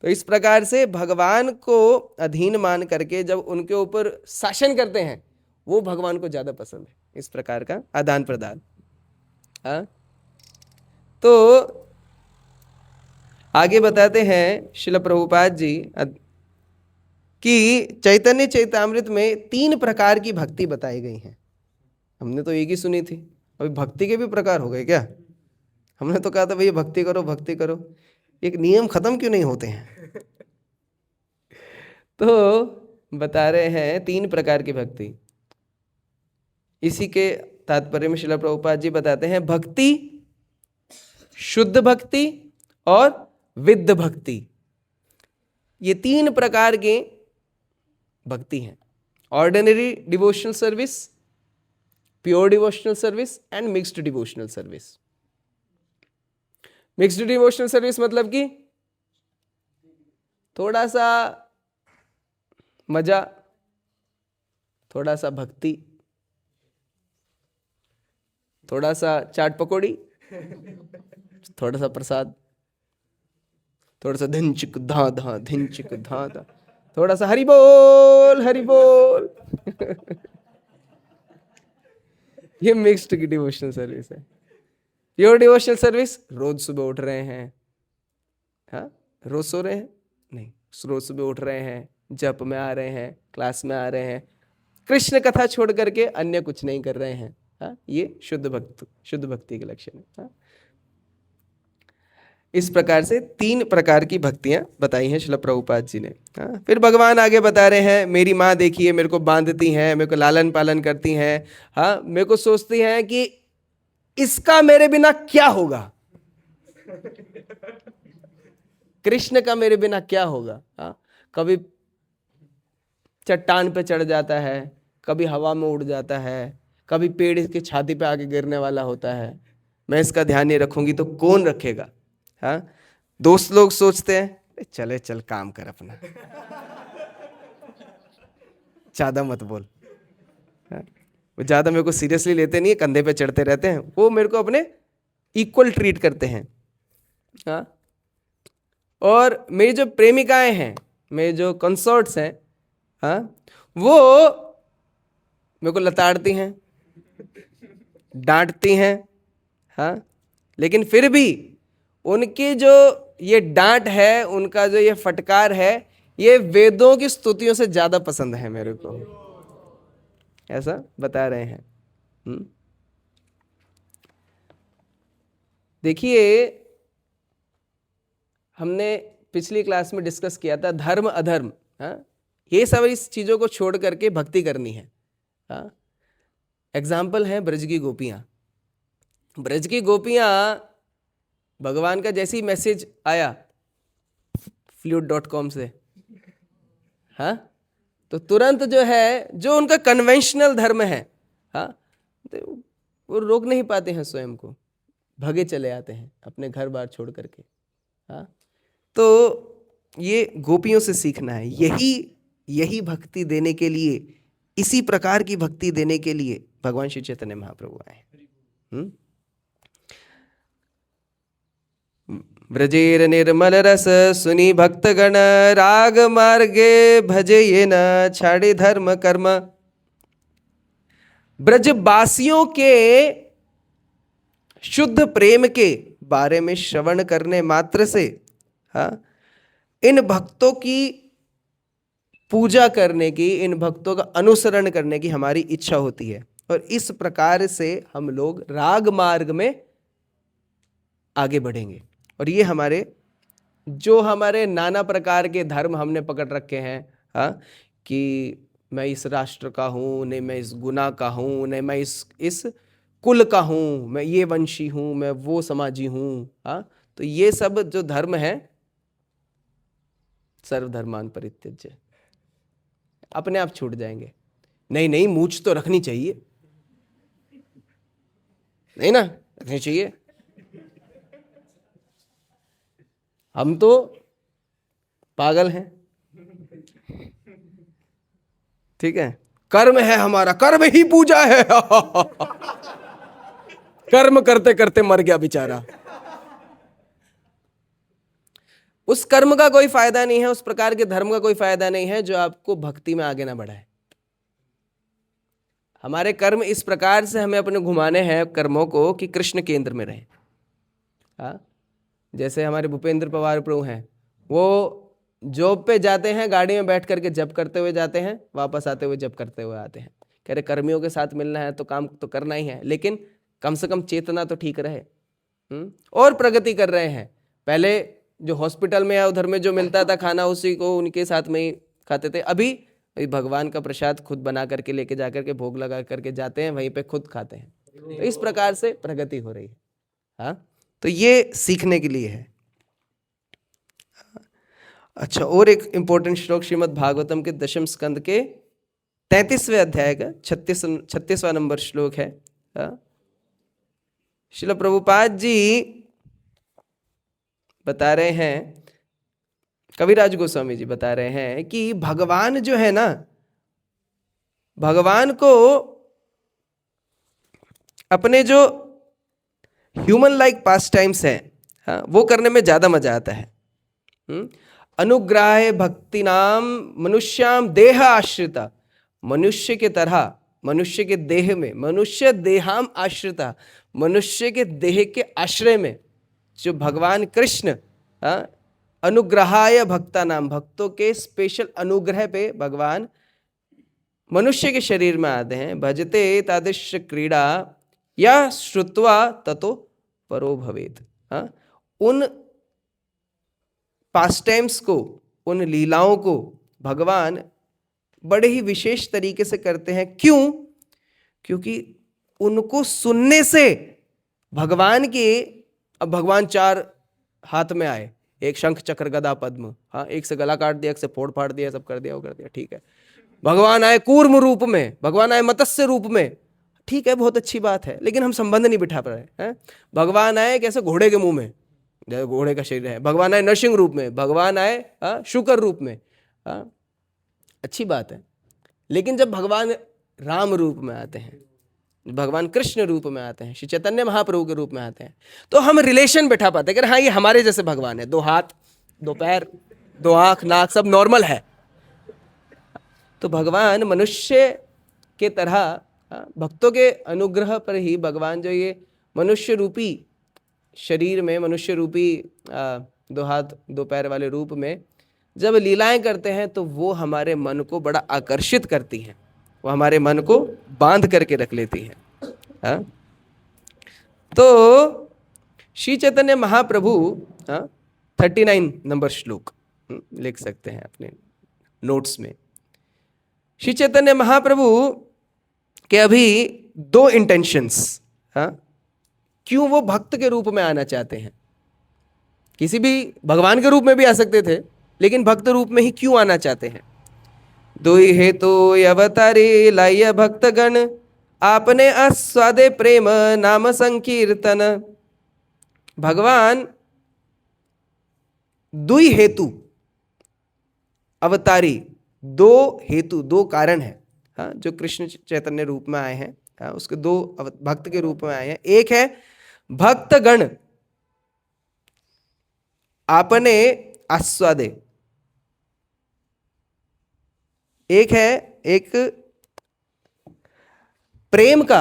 तो इस प्रकार से भगवान को अधीन मान करके जब उनके ऊपर शासन करते हैं, वो भगवान को ज्यादा पसंद है। इस प्रकार का आदान प्रदान। तो आगे बताते हैं श्रील प्रभुपाद जी कि चैतन्य चैतामृत में 3 प्रकार की भक्ति बताई गई है। हमने तो एक ही सुनी थी, अभी भक्ति के भी प्रकार हो गए क्या? हमने तो कहा था भैया भक्ति करो भक्ति करो, एक नियम खत्म क्यों नहीं होते हैं? तो बता रहे हैं 3 प्रकार की भक्ति। इसी के तात्पर्य में श्रील प्रभुपाद जी बताते हैं भक्ति, शुद्ध भक्ति और विद्ध भक्ति। ये 3 प्रकार के भक्ति हैं। Ordinary devotional service, pure devotional service and mixed devotional service. Mixed devotional service मतलब कि थोड़ा सा मजा, थोड़ा सा भक्ति, थोड़ा सा चाट पकौड़ी, थोड़ा सा प्रसाद, थोड़ा सा धिन चिक धा धा, धिन चिक धा धा, थोड़ा सा हरि बोल हरि बोल। ये मिक्स्ड की डिवोशनल सर्विस है। प्योर डिवोशनल सर्विस, रोज सुबह उठ रहे हैं, हाँ रोज सो रहे हैं नहीं, रोज सुबह उठ रहे हैं, जप में आ रहे हैं, क्लास में आ रहे हैं, कृष्ण कथा छोड़ करके अन्य कुछ नहीं कर रहे हैं। हाँ, ये शुद्ध भक्ति के लक्षण है। हाँ? इस प्रकार से 3 प्रकार की भक्तियां बताई हैं श्रील प्रभुपाद जी ने। हाँ? फिर भगवान आगे बता रहे हैं, मेरी माँ देखिए मेरे को बांधती हैं, मेरे को लालन पालन करती हैं, हाँ मेरे को सोचती हैं कि इसका मेरे बिना क्या होगा, कृष्ण का मेरे बिना क्या होगा। हाँ? कभी चट्टान पे चढ़ जाता है, कभी हवा में उड़ जाता है, कभी पेड़ इसकी छाती पे आके गिरने वाला होता है, मैं इसका ध्यान नहीं रखूंगी तो कौन रखेगा। हाँ, दोस्त लोग सोचते हैं चले चल काम कर अपना, ज्यादा मत बोल। हाँ? वो ज्यादा मेरे को सीरियसली लेते नहीं है, कंधे पे चढ़ते रहते हैं, वो मेरे को अपने इक्वल ट्रीट करते हैं। हाँ? और मेरी जो प्रेमिकाएं हैं, मेरे जो कंसर्ट्स हैं, हाँ वो मेरे को लताड़ती हैं, डांटती हैं, हाँ लेकिन फिर भी उनकी जो ये डांट है, उनका जो ये फटकार है, ये वेदों की स्तुतियों से ज्यादा पसंद है मेरे को, ऐसा बता रहे हैं। देखिए हमने पिछली क्लास में डिस्कस किया था धर्म अधर्म। हाँ, ये सब इस चीजों को छोड़ करके भक्ति करनी है। हाँ, एग्जाम्पल है ब्रज की गोपियां। ब्रज की गोपियां भगवान का जैसी मैसेज आया flute.com से, हाँ तो तुरंत जो है, जो उनका कन्वेंशनल धर्म है, हाँ तो वो रोक नहीं पाते हैं स्वयं को, भगे चले आते हैं अपने घर बार छोड़ करके। हाँ, तो ये गोपियों से सीखना है। यही भक्ति देने के लिए, इसी प्रकार की भक्ति देने के लिए भगवान श्री चैतन्य महाप्रभु आए। ब्रजेर निर्मल रस सुनी भक्तगण, राग मार्गे भजे ये न छाड़े धर्म कर्म। ब्रजवासियों के शुद्ध प्रेम के बारे में श्रवण करने मात्र से, हाँ इन भक्तों की पूजा करने की, इन भक्तों का अनुसरण करने की हमारी इच्छा होती है, और इस प्रकार से हम लोग राग मार्ग में आगे बढ़ेंगे। और ये हमारे नाना प्रकार के धर्म हमने पकड़ रखे हैं, हाँ कि मैं इस राष्ट्र का हूँ, नहीं मैं इस गुना का हूँ, नहीं मैं इस कुल का हूँ, मैं ये वंशी हूँ, मैं वो समाजी हूँ। हाँ, तो ये सब जो धर्म है सर्वधर्मान परित्यज्य, अपने आप छूट जाएंगे। नहीं मूंछ तो रखनी चाहिए, नहीं ना रखनी चाहिए, हम तो पागल हैं, ठीक है, कर्म है हमारा, कर्म ही पूजा है। कर्म करते करते मर गया बेचारा, उस कर्म का कोई फायदा नहीं है, उस प्रकार के धर्म का कोई फायदा नहीं है जो आपको भक्ति में आगे ना बढ़ाए। हमारे कर्म इस प्रकार से हमें अपने घुमाने हैं कर्मों को कि कृष्ण केंद्र में रहे। हाँ, जैसे हमारे भूपेंद्र पवार प्रभु हैं, वो जॉब पे जाते हैं, गाड़ी में बैठ करके जप करते हुए जाते हैं, वापस आते हुए जप करते हुए आते हैं। कह रहे कर्मियों के साथ मिलना है तो काम तो करना ही है, लेकिन कम से कम चेतना तो ठीक रहे। और प्रगति कर रहे हैं। पहले जो हॉस्पिटल में या उधर में जो मिलता था खाना, उसी को उनके साथ में ही खाते थे। अभी भगवान का प्रसाद खुद बना करके लेके जा करके भोग लगा करके जाते हैं, वहीं पे खुद खाते हैं। तो इस प्रकार से प्रगति हो रही है। हाँ, तो ये सीखने के लिए है। अच्छा, और एक इंपॉर्टेंट श्लोक श्रीमद् भागवतम के 10वें स्कंद के 33वें अध्याय का 36वां नंबर श्लोक है। श्रील प्रभुपाद जी बता रहे हैं, कविराज गोस्वामी जी बता रहे हैं कि भगवान जो है ना, भगवान को अपने जो ह्यूमन लाइक पास टाइम्स है, हाँ, वो करने में ज्यादा मजा आता है। अनुग्राह भक्ति नाम मनुष्याम देह आश्रिता, मनुष्य के तरह, मनुष्य के देह में, मनुष्य देहाम आश्रिता, मनुष्य के देह के आश्रय में जो भगवान कृष्ण अनुग्रहाय भक्ता नाम, भक्तों के स्पेशल अनुग्रह पे भगवान मनुष्य के शरीर में आते हैं। भजते तादृश क्रीड़ा या श्रुत्वा ततो परो भवेत। उन पास टाइम्स को, उन लीलाओं को भगवान बड़े ही विशेष तरीके से करते हैं। क्यों? क्योंकि उनको सुनने से भगवान के, अब भगवान 4 हाथ में आए, एक शंख चक्र गदा पद्म, हाँ, एक से गला काट दिया, एक से फोड़ फाड़ दिया, सब कर दिया, वो कर दिया, ठीक है। भगवान आए कूर्म रूप में, भगवान आए मत्स्य रूप में, ठीक है, बहुत अच्छी बात है, लेकिन हम संबंध नहीं बिठा पा रहे हैं। भगवान आए कैसे, घोड़े के मुंह में, जैसे घोड़े का शरीर है, भगवान आए नरसिंह रूप में, भगवान आए शुकर रूप में, अच्छी बात है। लेकिन जब भगवान राम रूप में आते हैं, भगवान कृष्ण रूप में आते हैं, श्री चैतन्य महाप्रभु के रूप में आते हैं, तो हम रिलेशन बैठा पाते हैं कि हाँ, ये हमारे जैसे भगवान है, 2 हाथ 2 पैर 2 आंख नाक सब नॉर्मल है। तो भगवान मनुष्य के तरह, भक्तों के अनुग्रह पर ही भगवान जो ये मनुष्य रूपी शरीर में, मनुष्य रूपी 2 हाथ 2 पैर वाले रूप में जब लीलाएं करते हैं, तो वो हमारे मन को बड़ा आकर्षित करती हैं, वो हमारे मन को बांध करके रख लेती हैं। तो श्री चैतन्य महाप्रभु 39 नंबर श्लोक लिख सकते हैं अपने नोट्स में। श्री चैतन्य महाप्रभु के अभी 2 इंटेंशंस, क्यों वो भक्त के रूप में आना चाहते हैं। किसी भी भगवान के रूप में भी आ सकते थे, लेकिन भक्त रूप में ही क्यों आना चाहते हैं। 2 हेतु अवतारे लाय भक्तगण, आपने आस्वादे प्रेम नाम संकीर्तन। भगवान 2 हेतु अवतारी, 2 हेतु, 2 कारण है, जो कृष्ण चैतन्य रूप में आए हैं, उसके 2 भक्त के रूप में आए हैं। एक है भक्तगण आपने आस्वादे, एक है एक प्रेम का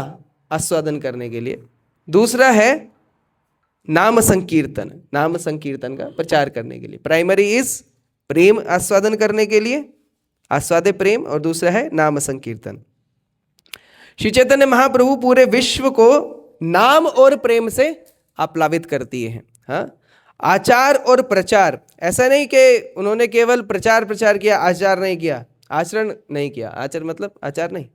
आस्वादन करने के लिए, दूसरा है नाम संकीर्तन, नाम संकीर्तन का प्रचार करने के लिए। प्राइमरी इज प्रेम आस्वादन करने के लिए, आस्वादे प्रेम, और दूसरा है नाम संकीर्तन। श्री चैतन्य महाप्रभु पूरे विश्व को नाम और प्रेम से आप्लावित करती है। हाँ, आचार और प्रचार, ऐसा नहीं कि उन्होंने केवल प्रचार किया, आचार नहीं किया, आचरण नहीं किया। आचरण मतलब आचार नहीं,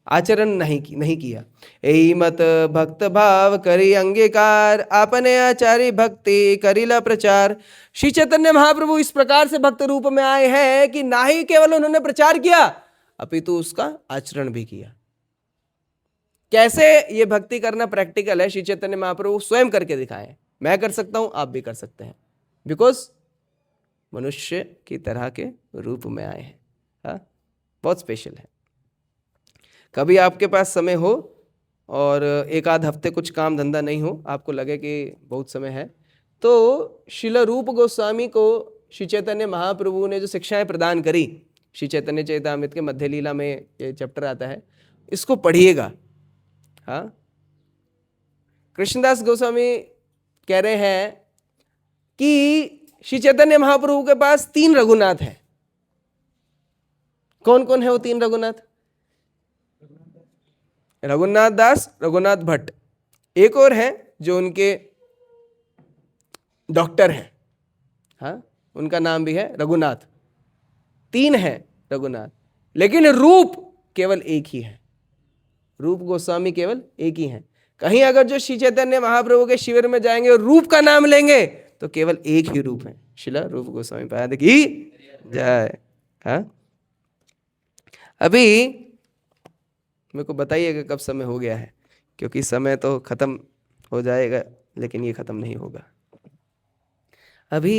आचरण नहीं किया। यही मत भक्त भाव करी अंगीकार, आपने आचार्य भक्ति करीला प्रचार। श्री चैतन्य महाप्रभु इस प्रकार से भक्त रूप में आए हैं कि ना ही केवल उन्होंने प्रचार किया, अपितु उसका आचरण भी किया। कैसे ये भक्ति करना प्रैक्टिकल है, श्री चैतन्य महाप्रभु स्वयं करके दिखाए। मैं कर सकता हूं, आप भी कर सकते हैं, बिकॉज मनुष्य की तरह के रूप में आए हैं। बहुत स्पेशल है। कभी आपके पास समय हो और 1 आध हफ्ते कुछ काम धंधा नहीं हो, आपको लगे कि बहुत समय है, तो श्रील रूप गोस्वामी को श्री चैतन्य महाप्रभु ने जो शिक्षाएं प्रदान करी, श्री चैतन्य चैतामृत के मध्य लीला में ये चैप्टर आता है, इसको पढ़िएगा। हाँ, कृष्णदास गोस्वामी कह रहे हैं कि श्री चैतन्य महाप्रभु के पास 3 रघुनाथ हैं। कौन कौन है वो 3 रघुनाथ? रघुनाथ दास, रघुनाथ भट्ट, एक और है जो उनके डॉक्टर हैं, हाँ, उनका नाम भी है रघुनाथ। 3 है रघुनाथ, लेकिन रूप केवल एक ही है। रूप गोस्वामी केवल एक ही है। कहीं अगर जो श्री चैतन्य महाप्रभु के शिविर में जाएंगे और रूप का नाम लेंगे तो केवल एक ही रूप है, श्रील रूप गोस्वामी पाद की जय। हाँ, अभी मेरे को बताइएगा कब समय हो गया है, क्योंकि समय तो खत्म हो जाएगा लेकिन ये खत्म नहीं होगा। अभी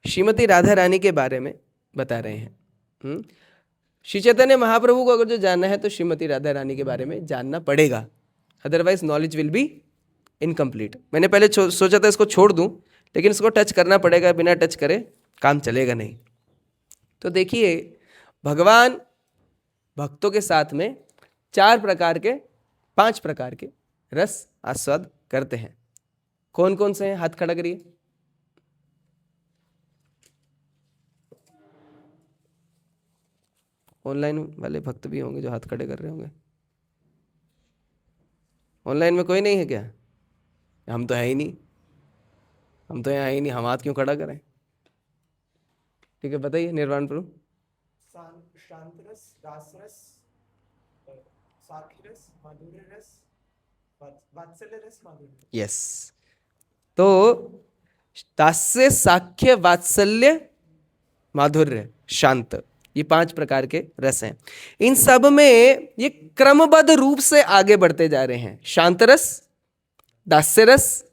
श्रीमती राधा रानी के बारे में बता रहे हैं। श्री चैतन्य महाप्रभु को अगर जो जानना है तो श्रीमती राधा रानी के बारे में जानना पड़ेगा, otherwise knowledge will be incomplete. मैंने पहले सोचा था इसको छोड़ दूं, लेकिन इसको टच करना पड़ेगा, बिना टच करे काम चलेगा नहीं। तो देखिए, भगवान भक्तों के साथ में 5 प्रकार के रस आस्वाद करते हैं। कौन कौन से हैं? हाथ खड़ा करिए। ऑनलाइन वाले भक्त भी होंगे जो हाथ खड़े कर रहे होंगे। ऑनलाइन में कोई नहीं है क्या? हम तो है ही नहीं, हम तो यहाँ ही नहीं, हम हाथ क्यों खड़ा करें? ठीक है, बताइए निर्वाण प्रभु। शांत रस, दास रस, साखी रस, माधुर्य रस, वात्सल्य रस, माधुर्य रस। यस, तो दास्य, साख्य, वात्सल्य, माधुर्य, शांत, ये 5 प्रकार के रस हैं। इन सब में ये क्रमबद्ध रूप से आगे बढ़ते जा रहे हैं। शांत रस, दास्य रस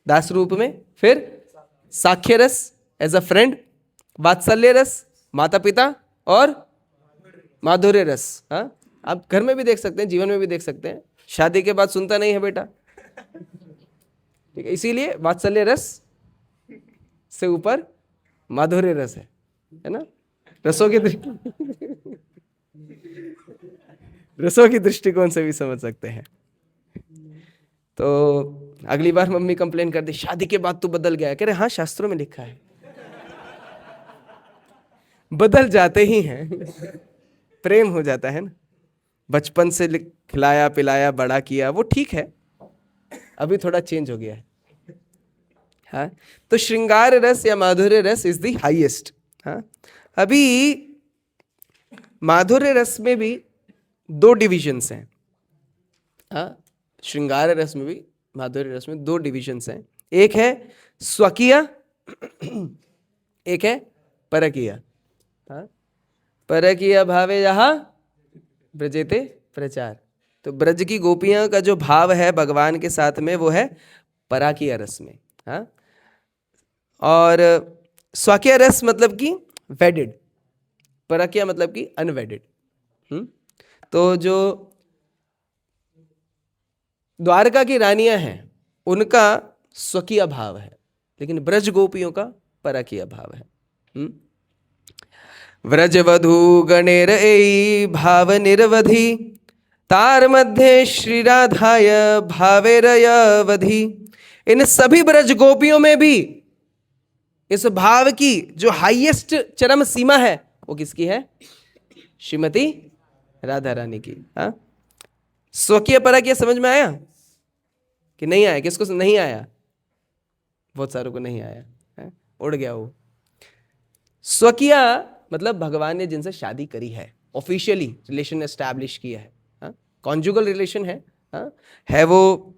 दास रूप में, फिर साख्य रस एज अ फ्रेंड, वात्सल्य रस माता पिता, और माधुर्य रस। हाँ, आप घर में भी देख सकते हैं, जीवन में भी देख सकते हैं। शादी के बाद सुनता नहीं है बेटा, ठीक है, इसीलिए वात्सल्य रस से ऊपर माधुर्य रस है ना। रसों की दृष्टिकोण से भी समझ सकते हैं। तो अगली बार मम्मी कंप्लेन कर दी, शादी के बाद तू बदल गया। कह रहे हाँ, शास्त्रों में लिखा है बदल जाते ही हैं। प्रेम हो जाता है ना, बचपन से खिलाया पिलाया बड़ा किया, वो ठीक है, अभी थोड़ा चेंज हो गया है। हाँ, तो श्रृंगार रस या माधुर्य रस इज द हाईएस्ट। हाँ, अभी माधुर्य रस में भी 2 डिविजन्स हैं। हाँ, श्रृंगार रस में भी, माधुर्य रस में 2 डिविजन्स हैं। एक है स्वकीय, एक है परकीय। हाँ, परकीय भावे जहाँ ब्रजेते प्रचार, तो ब्रज की गोपियां का जो भाव है भगवान के साथ में, वो है पराकीय रस में। हाँ, और स्वकीय रस मतलब कि वेडिड, परकीय मतलब कि अनवेडिड। तो जो द्वारका की रानियां हैं उनका स्वकीय भाव है, लेकिन ब्रज गोपियों का परकीय भाव है। व्रजवधू गणेर एई भाव निरवधि, तार मध्य श्री राधाय भावेरयवधि। इन सभी ब्रज गोपियों में भी इस भाव की जो हाईएस्ट चरम सीमा है वो किसकी है? श्रीमती राधा रानी की। हाँ, स्वकीय परकीय समझ में आया कि नहीं आया? किसको नहीं आया? बहुत सारों को नहीं आया है? उड़ गया वो। स्वकीय मतलब भगवान ने जिनसे शादी करी है, ऑफिशियली रिलेशन एस्टैब्लिश किया है, कॉन्जुगल रिलेशन है, है वो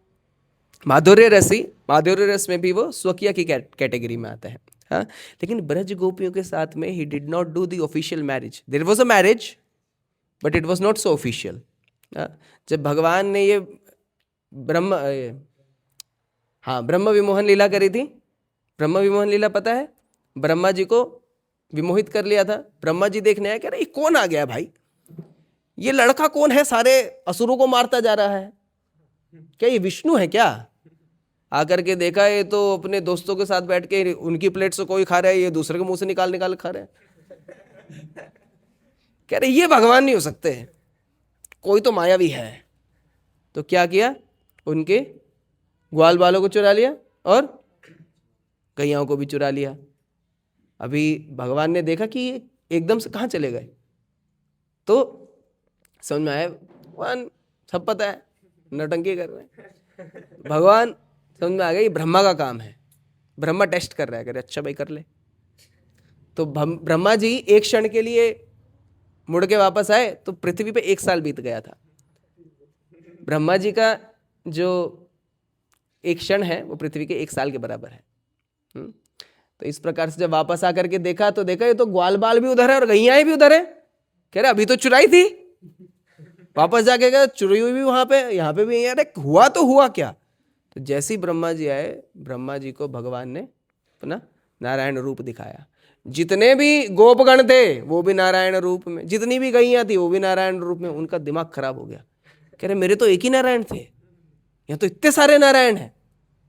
माधुर्य रसी। माधुर्य रस में भी वो स्वकीय की कैटेगरी में आता है। हाँ, लेकिन ब्रज गोपियों के साथ में he did not do the official marriage. There was a marriage but it was not so official. जब भगवान ने ये ब्रह्म विमोहन लीला करी थी। ब्रह्म विमोहन लीला पता है? ब्रह्मा जी को विमोहित कर लिया था। ब्रह्मा जी देखने आए, कह रहे ये कौन आ गया भाई, ये लड़का कौन है, सारे असुरों को मारता जा रहा है, क्या ये विष्णु है क्या? आकर के देखा, ये तो अपने दोस्तों के साथ बैठ के उनकी प्लेट से कोई खा रहा है, ये दूसरे के मुंह से निकाल निकाल खा रहा है। कह रहे ये भगवान नहीं हो सकते, कोई तो मायावी है। तो क्या किया, उनके ग्वाल बालों को चुरा लिया और गैयाओं को भी चुरा लिया। अभी भगवान ने देखा कि ये एकदम से कहाँ चले गए, तो समझ में आया, भगवान सब पता है, नौटंकी कर रहे हैं। भगवान समझ में आ गया ये ब्रह्मा का काम है, ब्रह्मा टेस्ट कर रहा है, कह रहे अच्छा भाई कर ले। तो ब्रह्मा जी एक क्षण के लिए मुड़ के वापस आए तो पृथ्वी पे 1 साल बीत गया था। ब्रह्मा जी का जो एक क्षण है वो पृथ्वी के 1 साल के बराबर है। तो इस प्रकार से जब वापस आकर के देखा तो देखा ये तो ग्वाल बाल भी उधर है और गैयाएं भी उधर है। कह रहे अभी तो चुराई थी, वापस जाके गया, चुरी हुई भी वहां पे, यहाँ पे भी, अरे हुआ तो हुआ क्या। तो जैसे ही ब्रह्मा जी आए, ब्रह्मा जी को भगवान ने अपना नारायण रूप दिखाया। जितने भी गोपगण थे वो भी नारायण रूप में, जितनी भी गैयां थी वो भी नारायण रूप में। उनका दिमाग खराब हो गया, कह रहे मेरे तो एक ही नारायण थे, यहाँ तो इतने सारे नारायण हैं।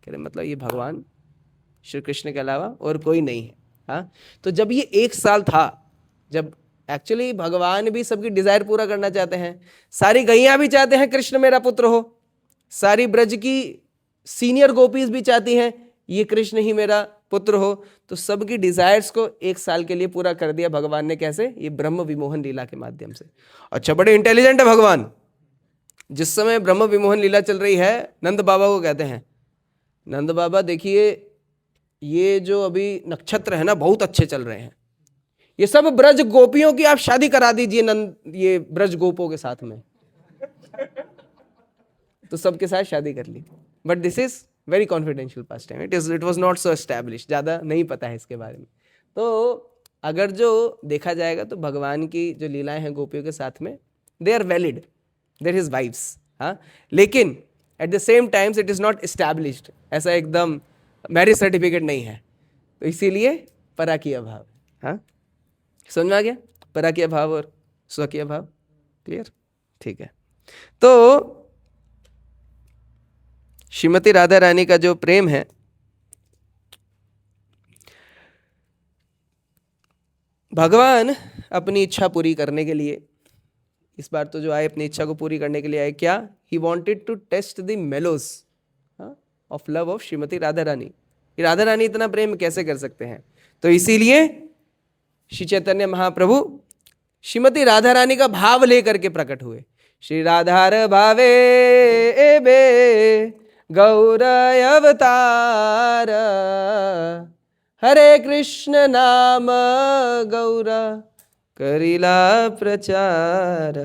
कह रहे मतलब ये भगवान श्री कृष्ण के अलावा और कोई नहीं है। हाँ, तो जब ये 1 साल था, जब एक्चुअली भगवान भी सबकी डिजायर पूरा करना चाहते हैं, सारी गैयां भी चाहते हैं कृष्ण मेरा पुत्र हो, सारी ब्रज की सीनियर गोपीज भी चाहती हैं ये कृष्ण ही मेरा पुत्र हो। तो सबकी डिजायर्स को 1 साल के लिए पूरा कर दिया भगवान ने। कैसे? ये ब्रह्म विमोहन लीला के माध्यम से। अच्छा, बड़े इंटेलिजेंट है भगवान। जिस समय ब्रह्म विमोहन लीला चल रही है, नंद बाबा को कहते हैं, नंद बाबा देखिए ये जो अभी नक्षत्र है ना बहुत अच्छे चल रहे हैं, ये सब ब्रज गोपियों की आप शादी करा दीजिए नंद, ये ब्रज गोपों के साथ में। तो सबके साथ शादी कर ली। But this is very confidential past time, it was not so establish, ज़्यादा नहीं पता है इसके बारे में। तो अगर जो देखा जाएगा तो भगवान की जो लीलाएं हैं गोपियों के साथ में, they are valid, there is vibes. हाँ, लेकिन at the same times it is not established, ऐसा एकदम मैरिज सर्टिफिकेट नहीं है। तो इसीलिए पराकीय भाव। हाँ, समझ में आ गया? पराकीय भाव और स्वकीय भाव क्लियर? ठीक है। तो श्रीमती राधा रानी का जो प्रेम है, भगवान अपनी इच्छा पूरी करने के लिए, इस बार तो जो आए अपनी इच्छा को पूरी करने के लिए आए, क्या? He wanted to taste the mellows of love of Shrimati Radha Rani. Radha Rani इतना प्रेम कैसे कर सकते हैं? तो इसीलिए श्री चैतन्य महाप्रभु श्रीमती राधा रानी का भाव लेकर के प्रकट हुए। श्री राधार भावे बे गौर अवतार, हरे कृष्ण नाम गौर करिला प्रचार,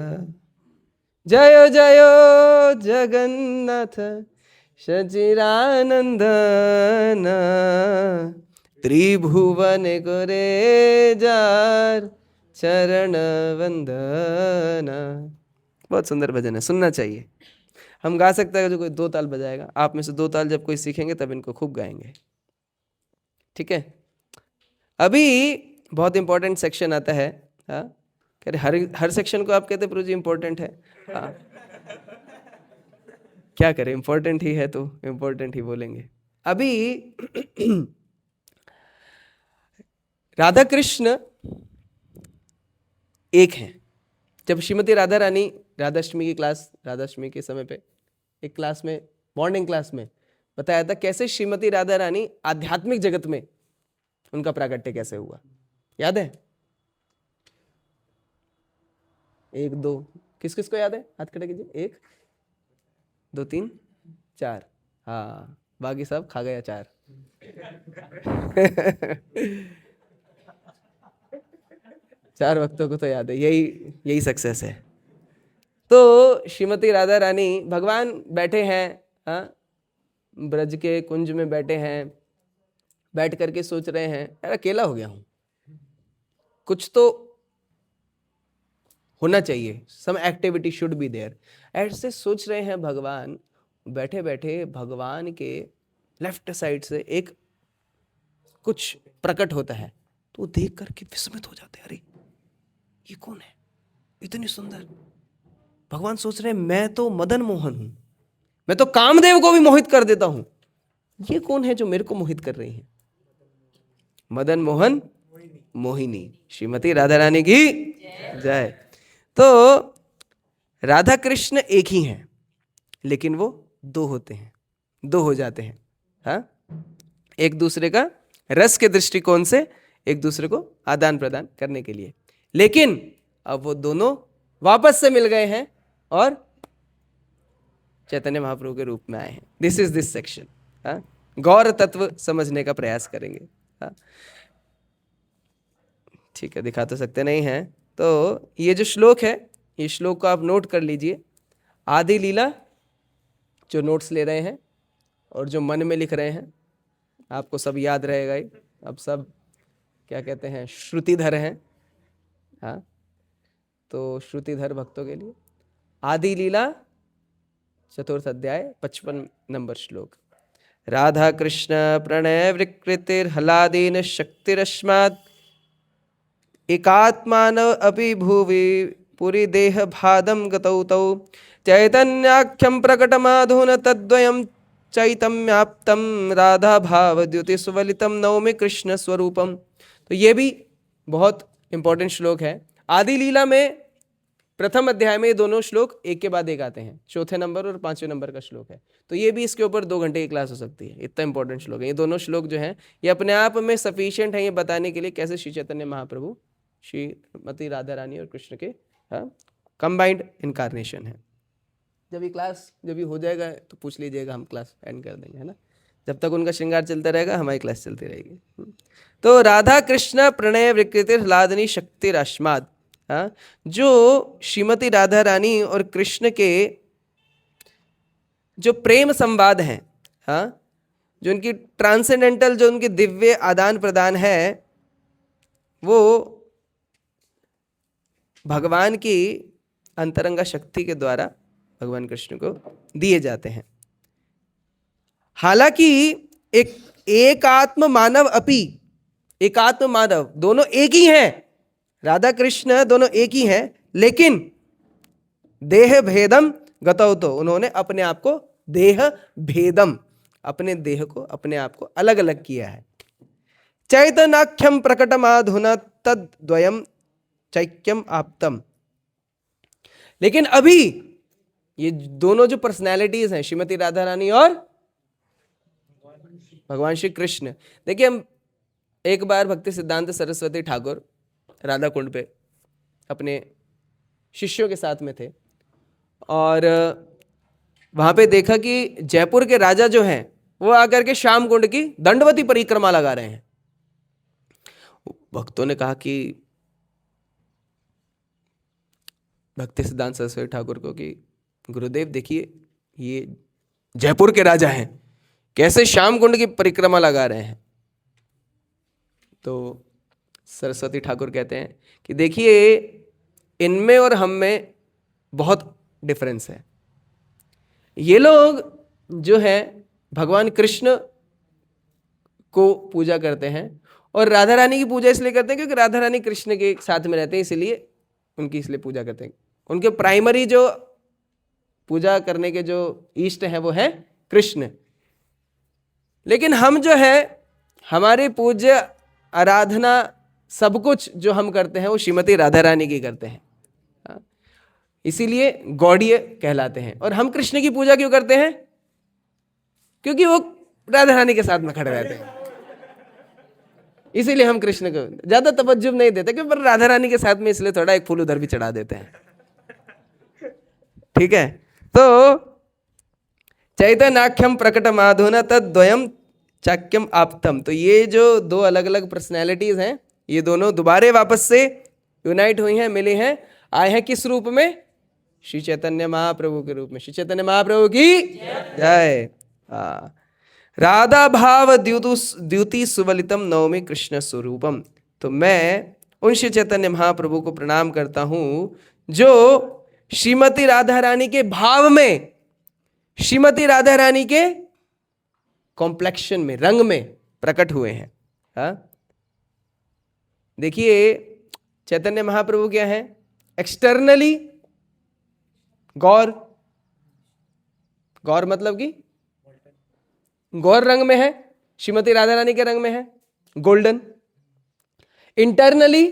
जयो जयो जगन्नाथ सचिरानंदन, त्रिभुवन करे जार चरण वंदन। बहुत सुंदर भजन है, सुनना चाहिए। हम गा सकते हैं, जो कोई 2 ताल बजाएगा, आप में से 2 ताल जब कोई सीखेंगे तब इनको खूब गाएंगे। ठीक है। अभी बहुत इंपॉर्टेंट सेक्शन आता है। हाँ, कह रहे हर सेक्शन को आप कहते प्रभु जी इंपॉर्टेंट है। हाँ, क्या करें, इंपॉर्टेंट ही है तो इंपॉर्टेंट ही बोलेंगे। अभी राधा कृष्ण एक हैं। जब श्रीमती राधा रानी राधाष्टमी की क्लास, राधाष्टमी के समय पे एक क्लास में, मॉर्निंग क्लास में बताया था कैसे श्रीमती राधा रानी आध्यात्मिक जगत में उनका प्राकट्य कैसे हुआ, याद है? 1 2 किस किस को याद है? हाथ खड़े कीजिए। 1 2 3 4। हाँ, बाकी सब खा गया 4। 4 वक्तों को तो याद है, यही सक्सेस है। तो श्रीमती राधा रानी, भगवान बैठे हैं, हाँ, ब्रज के कुंज में बैठे हैं, बैठ करके सोच रहे हैं यार अकेला हो गया हूं, कुछ तो होना चाहिए, some activity should be there, ऐसे सोच रहे हैं भगवान। बैठे बैठे भगवान के लेफ्ट साइड से एक कुछ प्रकट होता है, तो देख करके विस्मित हो जाते हैं, अरे ये कौन है, इतनी सुंदर। भगवान सोच रहे हैं मैं तो मदन मोहन हूं, मैं तो कामदेव को भी मोहित कर देता हूं, ये कौन है जो मेरे को मोहित कर रही है? मदन मोहन मोहिनी, श्रीमती राधा रानी की जय। तो राधा कृष्ण एक ही हैं, लेकिन वो 2 होते हैं, 2 हो जाते हैं। हाँ, एक दूसरे का रस के दृष्टिकोण से एक दूसरे को आदान प्रदान करने के लिए। लेकिन अब वो दोनों वापस से मिल गए हैं और चैतन्य महाप्रभु के रूप में आए हैं। This is this section. हाँ, गौर तत्व समझने का प्रयास करेंगे। हाँ, ठीक है, दिखा तो सकते नहीं हैं। तो ये जो श्लोक है, ये श्लोक को आप नोट कर लीजिए। आदि लीला जो नोट्स ले रहे हैं और जो मन में लिख रहे हैं, आपको सब याद रहेगा ही। अब सब क्या कहते हैं, श्रुतिधर हैं। हाँ, तो श्रुतिधर भक्तों के लिए आदि लीला 4th अध्याय 55 नंबर श्लोक। राधा कृष्ण प्रणय विकृतिर्हलादेन शक्तिरस्मात् एकात्मानव अपि भुवि पुरी देह भादम गतौ तौ चैतन्याख्यं प्रकटमाधुन तद्वयं चैतन्याप्तम राधा भाव द्युति सुवलितम नवमी कृष्ण स्वरूपम। तो ये भी बहुत इंपॉर्टेंट श्लोक है। आदि लीला में प्रथम अध्याय में ये दोनों श्लोक एक के बाद एक आते हैं, 4थे नंबर और 5वें नंबर का श्लोक है। तो ये भी इसके ऊपर 2 घंटे की क्लास हो सकती है, इतना इंपॉर्टेंट श्लोक है। ये दोनों श्लोक जो हैं ये अपने आप में सफिशिएंट है ये बताने के लिए कैसे श्री चैतन्य महाप्रभु श्रीमती राधा रानी और कृष्ण के कंबाइंड इनकारनेशन है। जब ये क्लास जब ये हो जाएगा तो पूछ लीजिएगा, हम क्लास एंड कर देंगे, है ना। जब तक उनका श्रृंगार चलता रहेगा हमारी क्लास चलती रहेगी। तो राधा कृष्ण प्रणय विकृतिर्हलादनी शक्तिरस्मात्, जो श्रीमती राधा रानी और कृष्ण के जो प्रेम संवाद हैं, जो उनकी ट्रांसेंडेंटल जो उनके दिव्य आदान प्रदान है वो भगवान की अंतरंगा शक्ति के द्वारा भगवान कृष्ण को दिए जाते हैं। हालांकि एकात्म मानव अपि, एकात्म मानव दोनों एक ही हैं, राधा कृष्ण दोनों एक ही हैं, लेकिन देह भेदम गतौ, तो उन्होंने अपने आप को देह भेदम, अपने देह को अपने आप को अलग अलग किया है। चैतन्याख्यम प्रकटमाधुना तद्वयम चैक्यम आप्तम। लेकिन अभी ये दोनों जो पर्सनैलिटीज हैं श्रीमती राधा रानी और भगवान श्री कृष्ण, देखिए हम एक बार भक्ति सिद्धांत सरस्वती ठाकुर राधा कुंड पे अपने शिष्यों के साथ में थे और वहां पे देखा कि जयपुर के राजा जो हैं वो आकर के श्याम कुंड की दंडवती परिक्रमा लगा रहे हैं। भक्तों ने कहा कि भक्ति सिद्धांत सरस्वती ठाकुर को कि गुरुदेव देखिए ये जयपुर के राजा हैं, कैसे श्याम कुंड की परिक्रमा लगा रहे हैं। तो सरस्वती ठाकुर कहते हैं कि देखिए इनमें और हम में बहुत डिफरेंस है। ये लोग जो हैं भगवान कृष्ण को पूजा करते हैं और राधा रानी की पूजा इसलिए करते हैं क्योंकि राधा रानी कृष्ण के साथ में रहते हैं, इसलिए उनकी इसलिए पूजा करते हैं। उनके प्राइमरी जो पूजा करने के जो इष्ट हैं वो है कृष्ण। लेकिन हम जो है हमारे पूज्य आराधना सब कुछ जो हम करते हैं वो श्रीमती राधा रानी की करते हैं, इसीलिए गौड़ीय कहलाते हैं। और हम कृष्ण की पूजा क्यों करते हैं? क्योंकि वो राधा रानी के साथ में खड़े रहते हैं, इसीलिए हम कृष्ण को ज्यादा तवज्जुह नहीं देते, क्योंकि पर राधा रानी के साथ में इसलिए थोड़ा एक फूल उधर भी चढ़ा देते हैं। ठीक है, तो चैतन्याख्यम प्रकटमाधुना तद्वयम चाक्यम आप्तम। तो ये जो 2 अलग अलग पर्सनैलिटीज हैं ये दोनों दोबारे वापस से यूनाइट हुई हैं, मिली हैं, आए हैं किस रूप में? श्री चैतन्य महाप्रभु के रूप में। श्री चैतन्य महाप्रभु की जय। राधा भाव द्युति सुवलितम नवमी कृष्ण स्वरूपम। तो मैं उन श्री चैतन्य महाप्रभु को प्रणाम करता हूं जो श्रीमती राधा रानी के भाव में, श्रीमती राधा रानी के कॉम्प्लेक्शन में, रंग में प्रकट हुए हैं। देखिए चैतन्य महाप्रभु क्या है? एक्सटर्नली गौर, गौर मतलब कि गौर रंग में है, श्रीमती राधा रानी के रंग में है गोल्डन। इंटरनली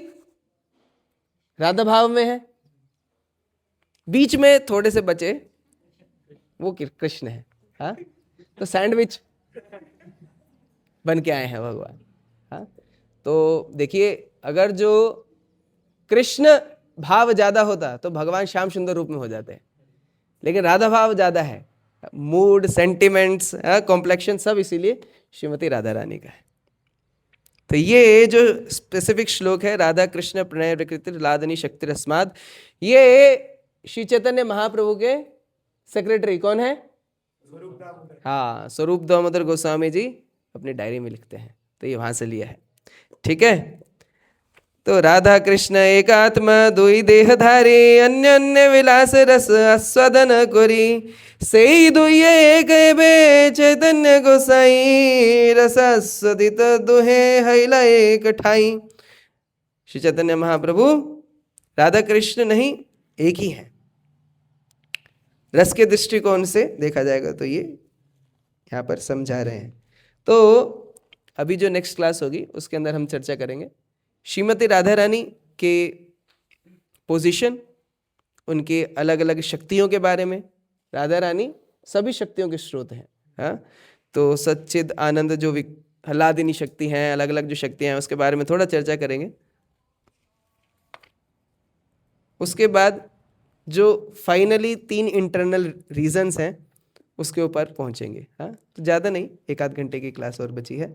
राधा भाव में है, बीच में थोड़े से बचे वो कृष्ण है। हाँ, तो सैंडविच बन के आए हैं भगवान। हाँ, तो देखिए अगर जो कृष्ण भाव ज्यादा होता तो भगवान श्याम सुंदर रूप में हो जाते हैं, लेकिन राधा भाव ज्यादा है, मूड, सेंटिमेंट्स, कॉम्प्लेक्शन सब इसीलिए श्रीमती राधा रानी का है। तो ये जो स्पेसिफिक श्लोक है राधा कृष्ण प्रणय विकृति लादनी शक्ति रस्माद, ये श्री चैतन्य महाप्रभु के सेक्रेटरी कौन है? हाँ, स्वरूप दामोदर गोस्वामी जी अपनी डायरी में लिखते हैं, तो ये वहां से लिया है। ठीक है, तो राधा कृष्ण एकात्म दुई देह धारी, अन्य अन्य विलास रस आस्वादन करी, सेई दुई एक बे चैतन्य गोसाई, रसास्वदित दुहे हैला एक ठाई। श्री चैतन्य महाप्रभु राधा कृष्ण नहीं, एक ही है। रस के दृष्टिकोण से देखा जाएगा तो ये यहाँ पर समझा रहे हैं। तो अभी जो नेक्स्ट क्लास होगी उसके अंदर हम चर्चा करेंगे श्रीमती राधा रानी के पोजीशन, उनके अलग अलग शक्तियों के बारे में। राधा रानी सभी शक्तियों के स्रोत हैं। हाँ, तो सच्चिद आनंद जो आह्लादिनी शक्ति हैं, अलग अलग जो शक्तियां हैं उसके बारे में थोड़ा चर्चा करेंगे। उसके बाद जो फाइनली 3 इंटरनल रीजंस हैं उसके ऊपर पहुंचेंगे। हाँ, तो ज़्यादा नहीं, 1 आध घंटे की क्लास और बची है,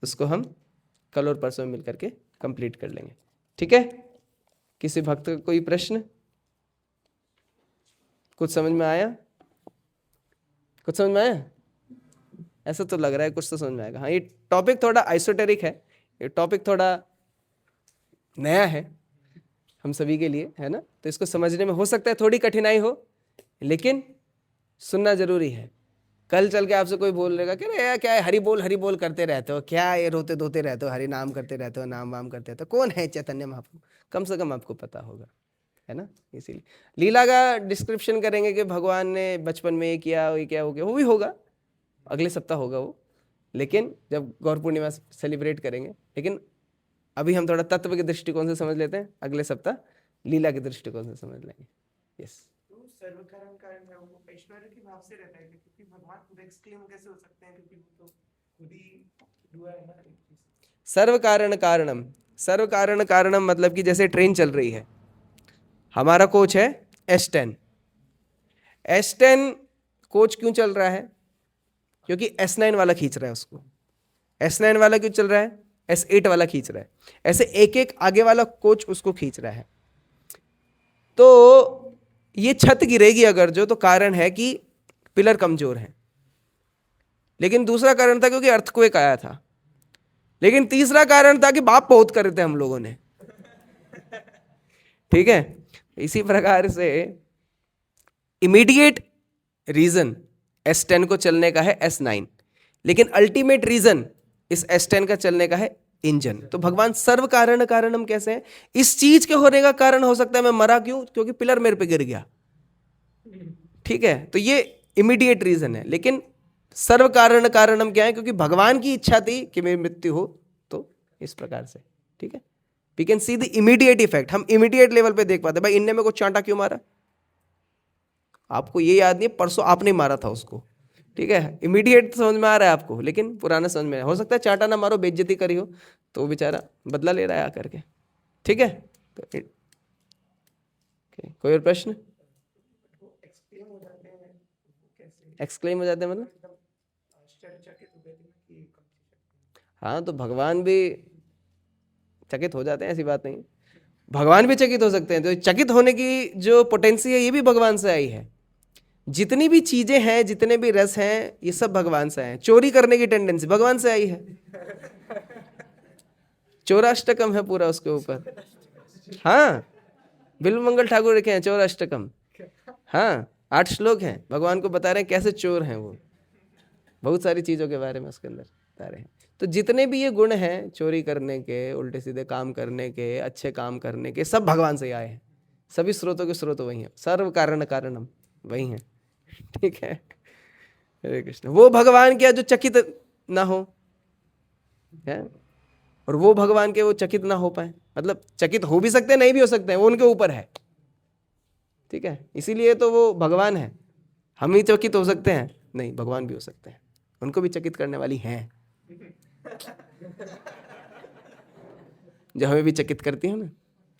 उसको हम कल और परसों मिल करके कंप्लीट कर लेंगे। ठीक है? किसी भक्त का कोई प्रश्न? कुछ समझ में आया? कुछ समझ में आया? ऐसा तो लग रहा है कुछ तो समझ में आएगा। हाँ, ये टॉपिक थोड़ा आइसोटेरिक है, ये टॉपिक थोड़ा नया है हम सभी के लिए, है ना? तो इसको समझने में हो सकता है थोड़ी कठिनाई हो, लेकिन सुनना जरूरी है। कल चल के आपसे कोई बोल रहेगा कि अरे यार क्या है, हरि बोल करते रहते हो, क्या ये रोते धोते रहते हो, हरि नाम करते रहते हो, नाम वाम करते रहते हो, कौन है चैतन्य महाप्रभु? कम से कम आपको पता होगा, है ना? इसीलिए लीला का डिस्क्रिप्शन करेंगे कि भगवान ने बचपन में ये किया, वो क्या हो गया, वो भी होगा, अगले सप्ताह होगा वो, लेकिन जब गौर पूर्णिमा सेलिब्रेट करेंगे। लेकिन अभी हम थोड़ा तत्व के दृष्टिकोण से समझ लेते हैं, अगले सप्ताह लीला के दृष्टिकोण से समझ लेंगे। यस, सर्व कारण कारण है, वो ऐश्वर्य के भाव से रहता है, क्योंकि भगवान खुद एक्सक्लेम कैसे हो सकते हैं, क्योंकि वो तो खुद ही दुआ है ना। सर्व कारण कारणम, सर्व कारण कारणम मतलब कि जैसे ट्रेन चल रही है, हमारा कोच है S10। S10 कोच क्यों चल रहा है? क्योंकि S9 वाला खींच रहा है उसको। S9 वाला क्यों चल रहा है? S8 वाला खींच रहा है। ऐसे एक एक आगे वाला कोच उसको खींच रहा है। तो ये छत गिरेगी अगर जो, तो कारण है कि पिलर कमजोर है। लेकिन दूसरा कारण था क्योंकि अर्थक्वेक आया था। लेकिन तीसरा कारण था कि बाप बहुत कर रहे थे हम लोगों ने। ठीक है, इसी प्रकार से इमीडिएट रीजन S10 को चलने का है S9, लेकिन अल्टीमेट रीजन इस S10 का चलने का है इंजन। तो भगवान सर्व कारण कारणम कैसे हैं? इस चीज के होने का कारण हो सकता है मैं मरा क्यों? क्योंकि पिलर मेरे पे गिर गया। ठीक है, तो ये इमीडिएट रीजन है। लेकिन सर्व कारण कारणम क्या है? क्योंकि भगवान की इच्छा थी कि मेरी मृत्यु हो, तो इस प्रकार से। ठीक है, we can see the immediate effect. हम इमीडिएट लेवल पे देख पाते, भाई इनने मेरे को चांटा क्यों मारा? आपको ये याद नहीं, परसों आपने मारा था उसको। ठीक है, इमीडिएट समझ में आ रहा है आपको, लेकिन पुराना समझ में हो सकता है चांटा ना मारो, बेइज्जती करी हो, तो वो बेचारा बदला ले रहा है आकर के। ठीक है, तो कोई और प्रश्न? एक्सक्लेम हो जाते हैं, कैसे एक्सक्लेम हो जाते हैं मतलब? आश्चर्यचकित हो गए थे कि हाँ, तो भगवान भी चकित हो जाते हैं, ऐसी बात नहीं। भगवान भी चकित हो सकते हैं। तो चकित होने की जो पोटेंसी है ये भी भगवान से आई है। जितनी भी चीजें हैं, जितने भी रस हैं, ये सब भगवान से आए हैं। चोरी करने की टेंडेंसी भगवान से आई है। चौराष्टकम है पूरा उसके ऊपर। हाँ, बिल्वमंगल ठाकुर लिखे हैं चौराष्टकम। हाँ, 8 श्लोक हैं, भगवान को बता रहे हैं कैसे चोर हैं वो। बहुत सारी चीजों के बारे में उसके अंदर बता रहे हैं। तो जितने भी ये गुण हैं, चोरी करने के, उल्टे सीधे काम करने के, अच्छे काम करने के, सब भगवान से आए हैं। सभी स्रोतों के स्रोत वही हैं, सर्व कारण कारणम वही हैं। ठीक है, हरे कृष्ण। वो भगवान क्या जो चकित ना हो है, और वो भगवान के वो चकित ना हो पाए। मतलब चकित हो भी सकते हैं, नहीं भी हो सकते हैं, वो उनके ऊपर है। ठीक है, इसीलिए तो वो भगवान है। हम ही चकित हो सकते हैं? नहीं, भगवान भी हो सकते हैं, उनको भी चकित करने वाली हैं, जो हमें भी चकित करती है ना,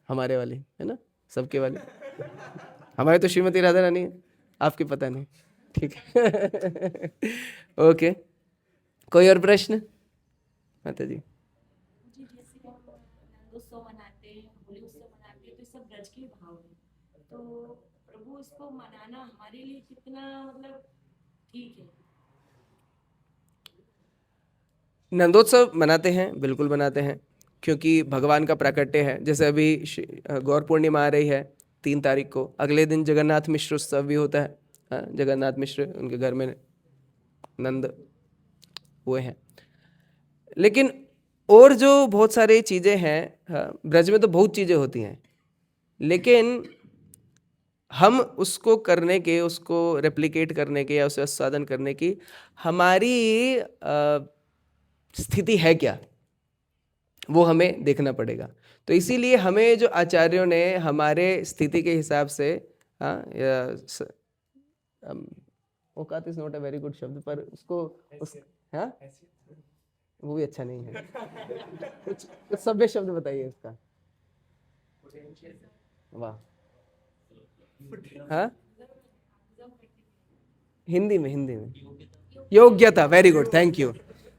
हमारे वाली है ना, सबके वाली। हमारे तो श्रीमती राधा रानी है, आपके पता नहीं। ठीक है। ओके, कोई और प्रश्न? माता जी, जैसे हम नंदोत्सव मनाते हैं, होली उत्सव मनाते हैं, तो सब ब्रज के भाव है। तो प्रभु इसको मनाना हमारे लिए कितना मतलब ठीक है? नंदोत्सव मनाते हैं, बिल्कुल मनाते हैं। क्योंकि भगवान का प्राकट्य है। जैसे अभी गौर पूर्णिमा आ रही है 3 तारीख को, अगले दिन जगन्नाथ मिश्र उत्सव भी होता है। हाँ, जगन्नाथ मिश्र उनके घर में नंद हुए हैं। लेकिन और जो बहुत सारी चीज़ें हैं, हाँ, ब्रज में तो बहुत चीज़ें होती हैं, लेकिन हम उसको करने के, उसको रेप्लिकेट करने के या उसे आस्वादन करने की हमारी स्थिति है क्या, वो हमें देखना पड़ेगा। तो इसीलिए हमें जो आचार्यों ने हमारे स्थिति के हिसाब से, औकात is not a very good शब्द, पर उसको हाँ वो भी अच्छा नहीं है। कुछ सभ्य शब्द बताइए उसका। वाह, हाँ, हिंदी में योग्यता, वेरी गुड, थैंक यू।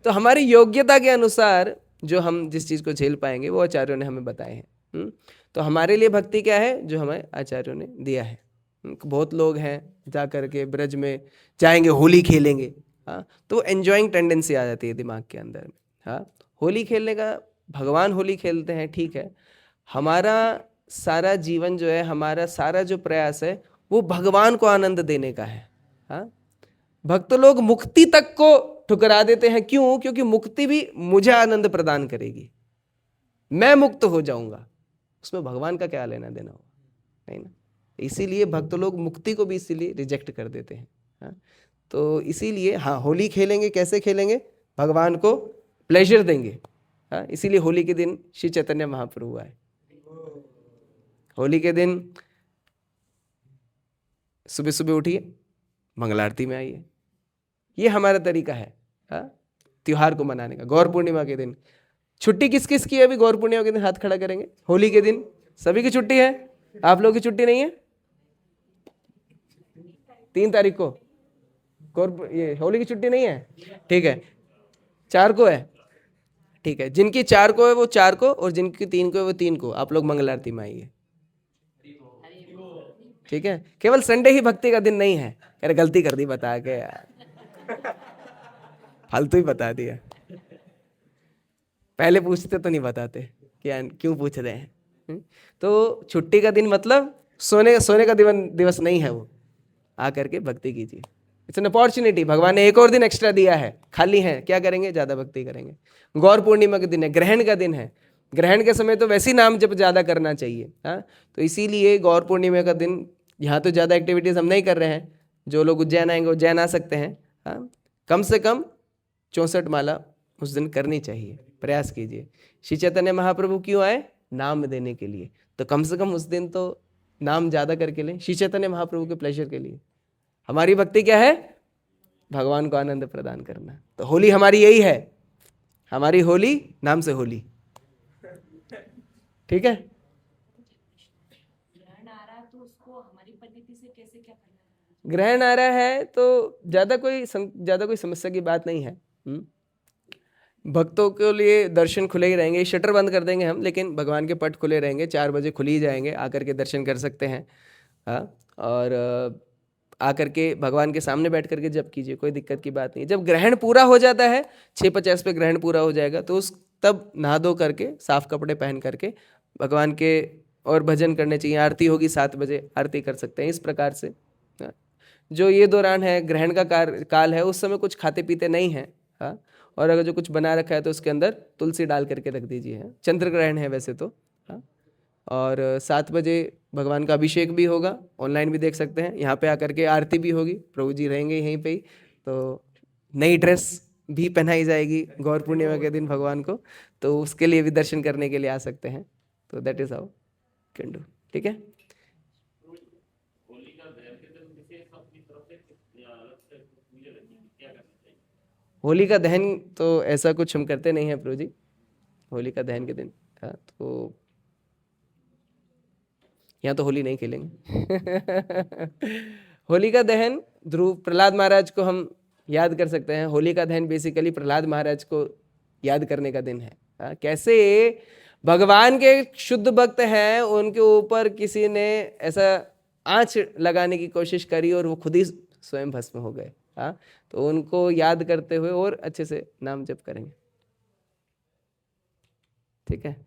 तो हमारी योग्यता के अनुसार जो हम जिस चीज़ को झेल पाएंगे वो आचार्यों ने हमें बताए हैं। तो हमारे लिए भक्ति क्या है, जो हमें आचार्यों ने दिया है। बहुत लोग हैं जा करके ब्रज में जाएंगे, होली खेलेंगे, हाँ, तो एंजॉइंग टेंडेंसी आ जाती है दिमाग के अंदर में। हाँ, होली खेलने का, भगवान होली खेलते हैं, ठीक है। हमारा सारा जीवन जो है, हमारा सारा जो प्रयास है वो भगवान को आनंद देने का है। हाँ, भक्त लोग मुक्ति तक को ठुकरा देते हैं। क्यों? क्योंकि मुक्ति भी मुझे आनंद प्रदान करेगी, मैं मुक्त हो जाऊंगा, उसमें भगवान का क्या लेना देना होगा, नहीं ना। इसीलिए भक्त लोग मुक्ति को भी इसीलिए रिजेक्ट कर देते हैं। हाँ, तो इसीलिए हाँ, होली खेलेंगे, कैसे खेलेंगे, भगवान को प्लेजर देंगे। हाँ, इसीलिए होली के दिन श्री चैतन्य महाप्रभु आए। होली के दिन सुबह सुबह उठिए, मंगल आरती में आइए, ये हमारा तरीका है। हाँ, त्योहार को मनाने का। गौर पूर्णिमा के दिन छुट्टी किस किस की है? अभी गौर पूर्णिमा के दिन हाथ खड़ा करेंगे। होली के दिन सभी की छुट्टी है, आप लोगों की छुट्टी नहीं है? 3 तारीख को ये होली की छुट्टी नहीं है, ठीक है। 4 को है, ठीक है। जिनकी 4 को है वो 4 को, और जिनकी 3 को है वो 3 को। आप लोग मंगल आरती में आइए, ठीक है। केवल संडे ही भक्ति का दिन नहीं है। अरे गलती कर दी बता के यार, फालतू ही बता दिया। पहले पूछते तो नहीं बताते क्या, क्यों पूछ रहे हैं। तो छुट्टी का दिन मतलब सोने का दिवस नहीं है वो। आ करके भक्ति कीजिए, इट्स एन अपॉर्चुनिटी। भगवान ने एक और दिन एक्स्ट्रा दिया है, खाली है, क्या करेंगे, ज़्यादा भक्ति करेंगे। गौर पूर्णिमा के दिन है, ग्रहण का दिन है। ग्रहण के समय तो वैसे ही नाम जप ज़्यादा करना चाहिए। हाँ, तो इसीलिए गौर पूर्णिमा का दिन, यहाँ तो ज़्यादा एक्टिविटीज़ हम नहीं कर रहे हैं। जो लोग उज्जैन आएंगे उज्जैन आ सकते हैं। हाँ, कम से कम 64 माला उस दिन करनी चाहिए, प्रयास कीजिए। श्री चैतन्य महाप्रभु क्यों आए? नाम देने के लिए। तो कम से कम उस दिन तो नाम ज़्यादा करके लें, श्री चैतन्य महाप्रभु के प्लेजर के लिए। हमारी भक्ति क्या है? भगवान को आनंद प्रदान करना। तो होली हमारी यही है, हमारी होली नाम से होली, ठीक है। ग्रहण आ रहा तो उसको हमारी पद्धति से कैसे क्या करना है? ग्रहण आ रहा है तो ज़्यादा कोई समस्या की बात नहीं है। भक्तों के लिए दर्शन खुले ही रहेंगे। शटर बंद कर देंगे हम, लेकिन भगवान के पट खुले रहेंगे। 4 बजे खुल ही जाएंगे, आकर के दर्शन कर सकते हैं। हाँ, और आकर के भगवान के सामने बैठ करके जप कीजिए, कोई दिक्कत की बात नहीं। जब ग्रहण पूरा हो जाता है, 6:50 पे ग्रहण पूरा हो जाएगा, तो तब नहा धो करके साफ कपड़े पहन करके भगवान के और भजन करने चाहिए। आरती होगी 7 बजे, आरती कर सकते हैं। इस प्रकार से जो ये दौरान है, ग्रहण का काल है, उस समय कुछ खाते पीते नहीं हैं। हाँ, और अगर जो कुछ बना रखा है तो उसके अंदर तुलसी डाल करके रख दीजिए। चंद्र ग्रहण है वैसे तो। हाँ, और 7 बजे भगवान का अभिषेक भी होगा, ऑनलाइन भी देख सकते हैं। यहाँ पे आकर के आरती भी होगी, प्रभु जी रहेंगे यहीं पे ही। तो नई ड्रेस भी पहनाई जाएगी गौर पूर्णिमा के दिन भगवान को, तो उसके लिए भी दर्शन करने के लिए आ सकते हैं। तो that is how can do, ठीक है। होली का दहन तो ऐसा कुछ हम करते नहीं हैं प्रभु जी, होली का दहन के दिन। हाँ, तो यहाँ तो होली नहीं खेलेंगे। होली का दहन ध्रुव प्रहलाद महाराज को हम याद कर सकते हैं। होली का दहन बेसिकली प्रहलाद महाराज को याद करने का दिन है। हाँ, कैसे भगवान के शुद्ध भक्त हैं, उनके ऊपर किसी ने ऐसा आंच लगाने की कोशिश करी और वो खुद ही स्वयं भस्म हो गए। हाँ, तो उनको याद करते हुए और अच्छे से नाम जप करेंगे। ठीक है।